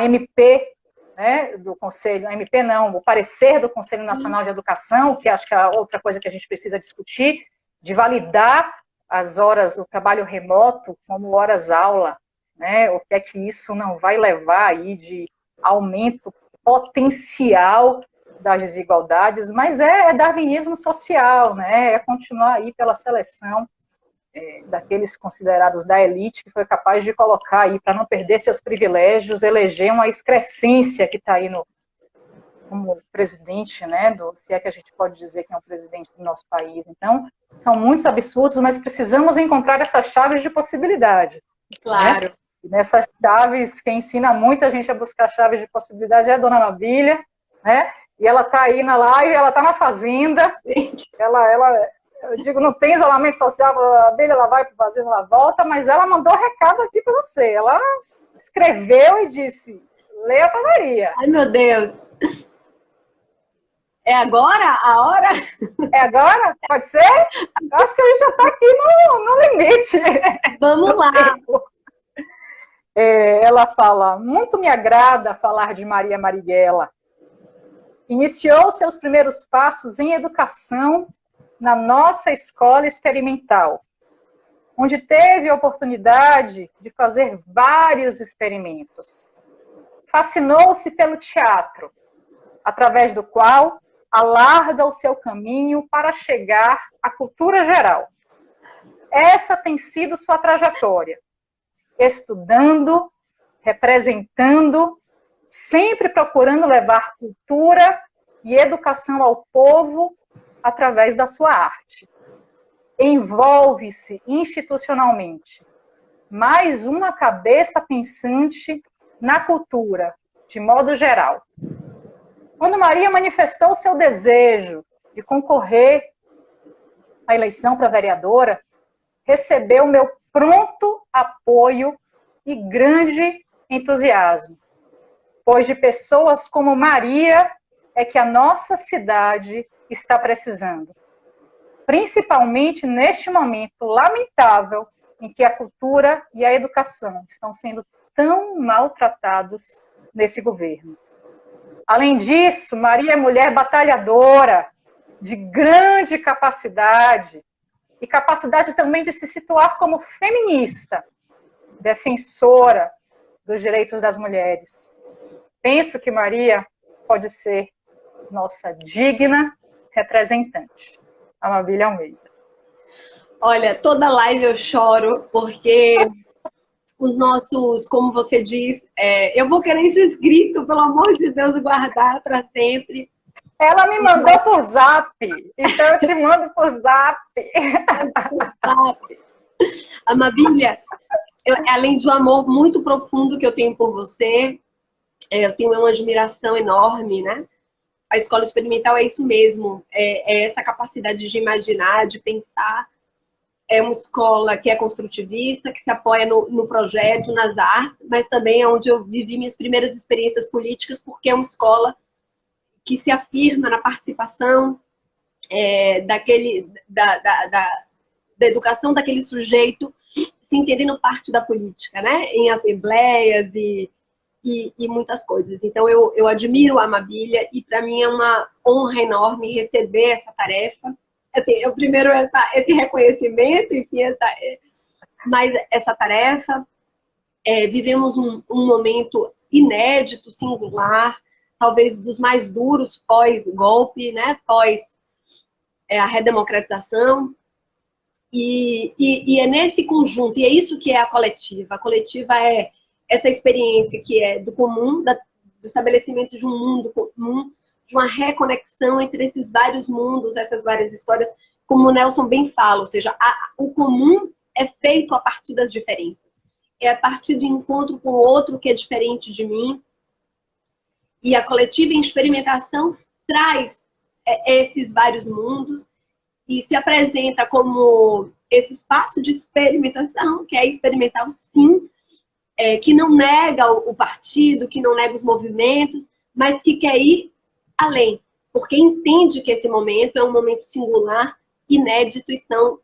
MP, né, do Conselho, a MP não, o parecer do Conselho Nacional de Educação, que acho que é outra coisa que a gente precisa discutir, de validar as horas, o trabalho remoto como horas-aula, né? O que é que isso não vai levar aí de aumento potencial das desigualdades, mas é darwinismo social, né? É continuar aí pela seleção daqueles considerados da elite, que foi capaz de colocar aí, para não perder seus privilégios, eleger uma excrescência que está aí como presidente, né, se é que a gente pode dizer que é um presidente do nosso país. Então, são muitos absurdos, mas precisamos encontrar essas chaves de possibilidade. Claro. Né? E nessas chaves, quem ensina muita gente a buscar chaves de possibilidade é a dona Mabília, né? E ela está aí na live, ela está na fazenda, eu digo, não tem isolamento social, a Abelha, ela vai para a fazenda, ela volta, mas ela mandou recado aqui para você. Ela escreveu e disse, leia para Maria. Ai, meu Deus. É agora a hora? É agora? Pode ser? Eu acho que a gente já está aqui no limite. Vamos lá. Ela fala, muito me agrada falar de Maria Marighella. Iniciou seus primeiros passos em educação na nossa escola experimental, onde teve a oportunidade de fazer vários experimentos. Fascinou-se pelo teatro, através do qual alarga o seu caminho para chegar à cultura geral. Essa tem sido sua trajetória, estudando, representando, sempre procurando levar cultura e educação ao povo através da sua arte. Envolve-se institucionalmente. Mais uma cabeça pensante na cultura, de modo geral. Quando Maria manifestou seu desejo de concorrer à eleição para vereadora, recebeu meu pronto apoio e grande entusiasmo, pois de pessoas como Maria é que a nossa cidade está precisando, principalmente neste momento lamentável em que a cultura e a educação estão sendo tão maltratados nesse governo. Além disso, Maria é mulher batalhadora, de grande capacidade, e capacidade também de se situar como feminista, defensora dos direitos das mulheres. Penso que Maria pode ser nossa digna representante. Amabile Almeida. Olha, toda live eu choro, porque os nossos, como você diz, eu vou querer isso escrito, pelo amor de Deus, guardar para sempre. Ela me mandou por zap, então eu te mando por zap. Amabília, além de um amor muito profundo que eu tenho por você, eu tenho uma admiração enorme, né? A escola experimental é isso mesmo, é essa capacidade de imaginar, de pensar. É uma escola que é construtivista, que se apoia no projeto, nas artes, mas também é onde eu vivi minhas primeiras experiências políticas, porque é uma escola que se afirma na participação da educação daquele sujeito se entendendo parte da política, né? Em assembleias e muitas coisas. Então, eu admiro a Amabília e, para mim, é uma honra enorme receber essa tarefa. Assim, eu primeiro esse reconhecimento, enfim, mas essa tarefa. Vivemos um momento inédito, singular, talvez dos mais duros pós-golpe, né? Pós a redemocratização. E é nesse conjunto, e é isso que é a coletiva. A coletiva é essa experiência que é do comum, do estabelecimento de um mundo comum, de uma reconexão entre esses vários mundos, essas várias histórias, como o Nelson bem fala, ou seja, o comum é feito a partir das diferenças. É a partir do encontro com o outro que é diferente de mim. E a coletiva em experimentação traz esses vários mundos e se apresenta como esse espaço de experimentação, que é experimental, sim, que não nega o partido, que não nega os movimentos, mas que quer ir além, porque entende que esse momento é um momento singular, inédito, então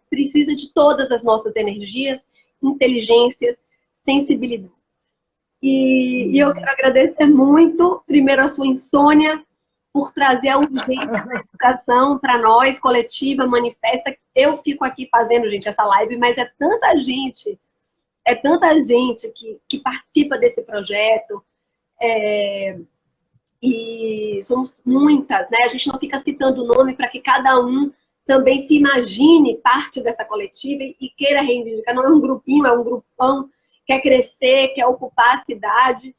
precisa de todas as nossas energias, inteligências, sensibilidade. E eu quero agradecer muito, primeiro, a sua insônia, por trazer a urgência da educação para nós, coletiva, manifesta. Eu fico aqui fazendo, gente, essa live, mas é tanta gente que participa desse projeto, e somos muitas, né? A gente não fica citando o nome para que cada um também se imagine parte dessa coletiva e queira reivindicar. Não é um grupinho, é um grupão, quer crescer, quer ocupar a cidade.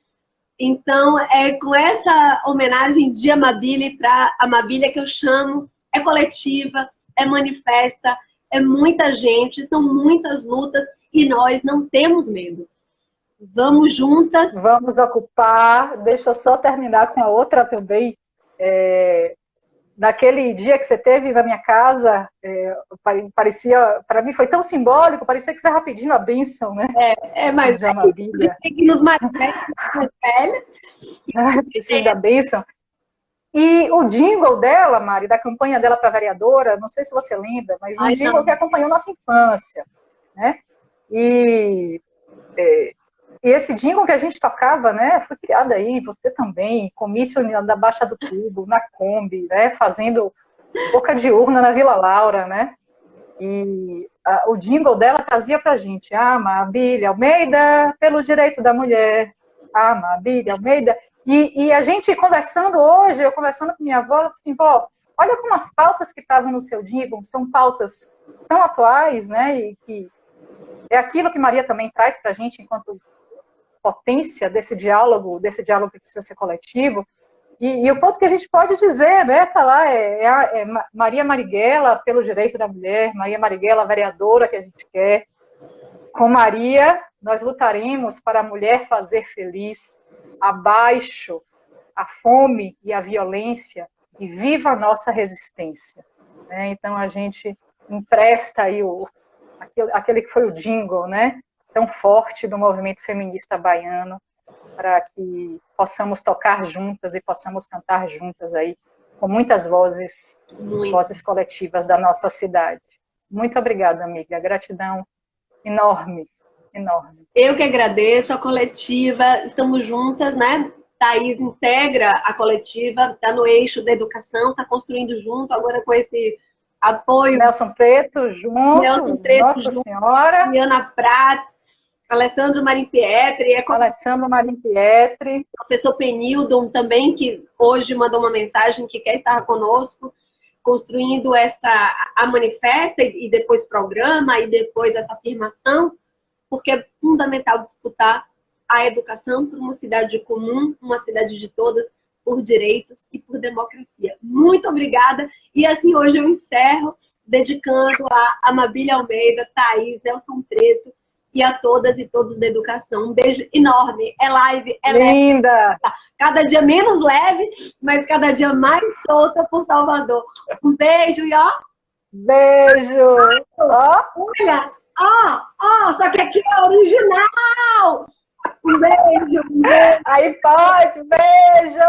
Então, é com essa homenagem de Amabile para Amabília que eu chamo, é coletiva, é manifesta, é muita gente, são muitas lutas e nós não temos medo. Vamos juntas. Vamos ocupar. Deixa eu só terminar com a outra também. Naquele dia que você teve na minha casa, parecia, para mim foi tão simbólico, parecia que você estava pedindo a bênção, né? Mas tem que nos mais velhos. Preciso da bênção. E o jingle dela, Mari, da campanha dela para vereadora, não sei se você lembra, mas um jingle que acompanhou nossa infância, né? E esse jingle que a gente tocava, né, foi criado aí, você também, comício da Baixa do Tubo, na Kombi, né, fazendo boca de urna na Vila Laura, né, e o jingle dela trazia pra gente, Amabília Almeida, pelo direito da mulher, Amabília Almeida, e a gente conversando hoje, eu conversando com minha avó, assim, vó, olha como as pautas que estavam no seu jingle são pautas tão atuais, né, e que é aquilo que Maria também traz pra gente enquanto potência desse diálogo que precisa ser coletivo, e o ponto que a gente pode dizer, né, tá lá, Maria Marighella pelo direito da mulher, Maria Marighella, vereadora que a gente quer, com Maria nós lutaremos para a mulher fazer feliz, abaixo a fome e a violência, e viva a nossa resistência, né? Então a gente empresta aí aquele que foi o jingle, né, tão forte do movimento feminista baiano, para que possamos tocar juntas e possamos cantar juntas aí, com muitas vozes coletivas da nossa cidade. Muito obrigada, amiga. Gratidão enorme enorme. Eu que agradeço a coletiva, estamos juntas, né? Thaís integra a coletiva, está no eixo da educação, está construindo junto, agora com esse apoio. Nelson Preto junto, Nossa Senhora. Diana Prats, Alessandro Marimpietri. Alessandro Marimpietri. Professor Penildon também, que hoje mandou uma mensagem que quer estar conosco, construindo a manifesta e depois programa e depois essa afirmação, porque é fundamental disputar a educação por uma cidade comum, uma cidade de todas, por direitos e por democracia. Muito obrigada. E assim hoje eu encerro dedicando a Amabile Almeida, Thaís, Nelson Preto e a todas e todos da educação. Um beijo enorme. É live, é linda. Leve. Cada dia menos leve, mas cada dia mais solta por Salvador. Um beijo e ó. Beijo. Ó. Olha. Ó, só que aqui é original. Um beijo. Aí pode, beijo!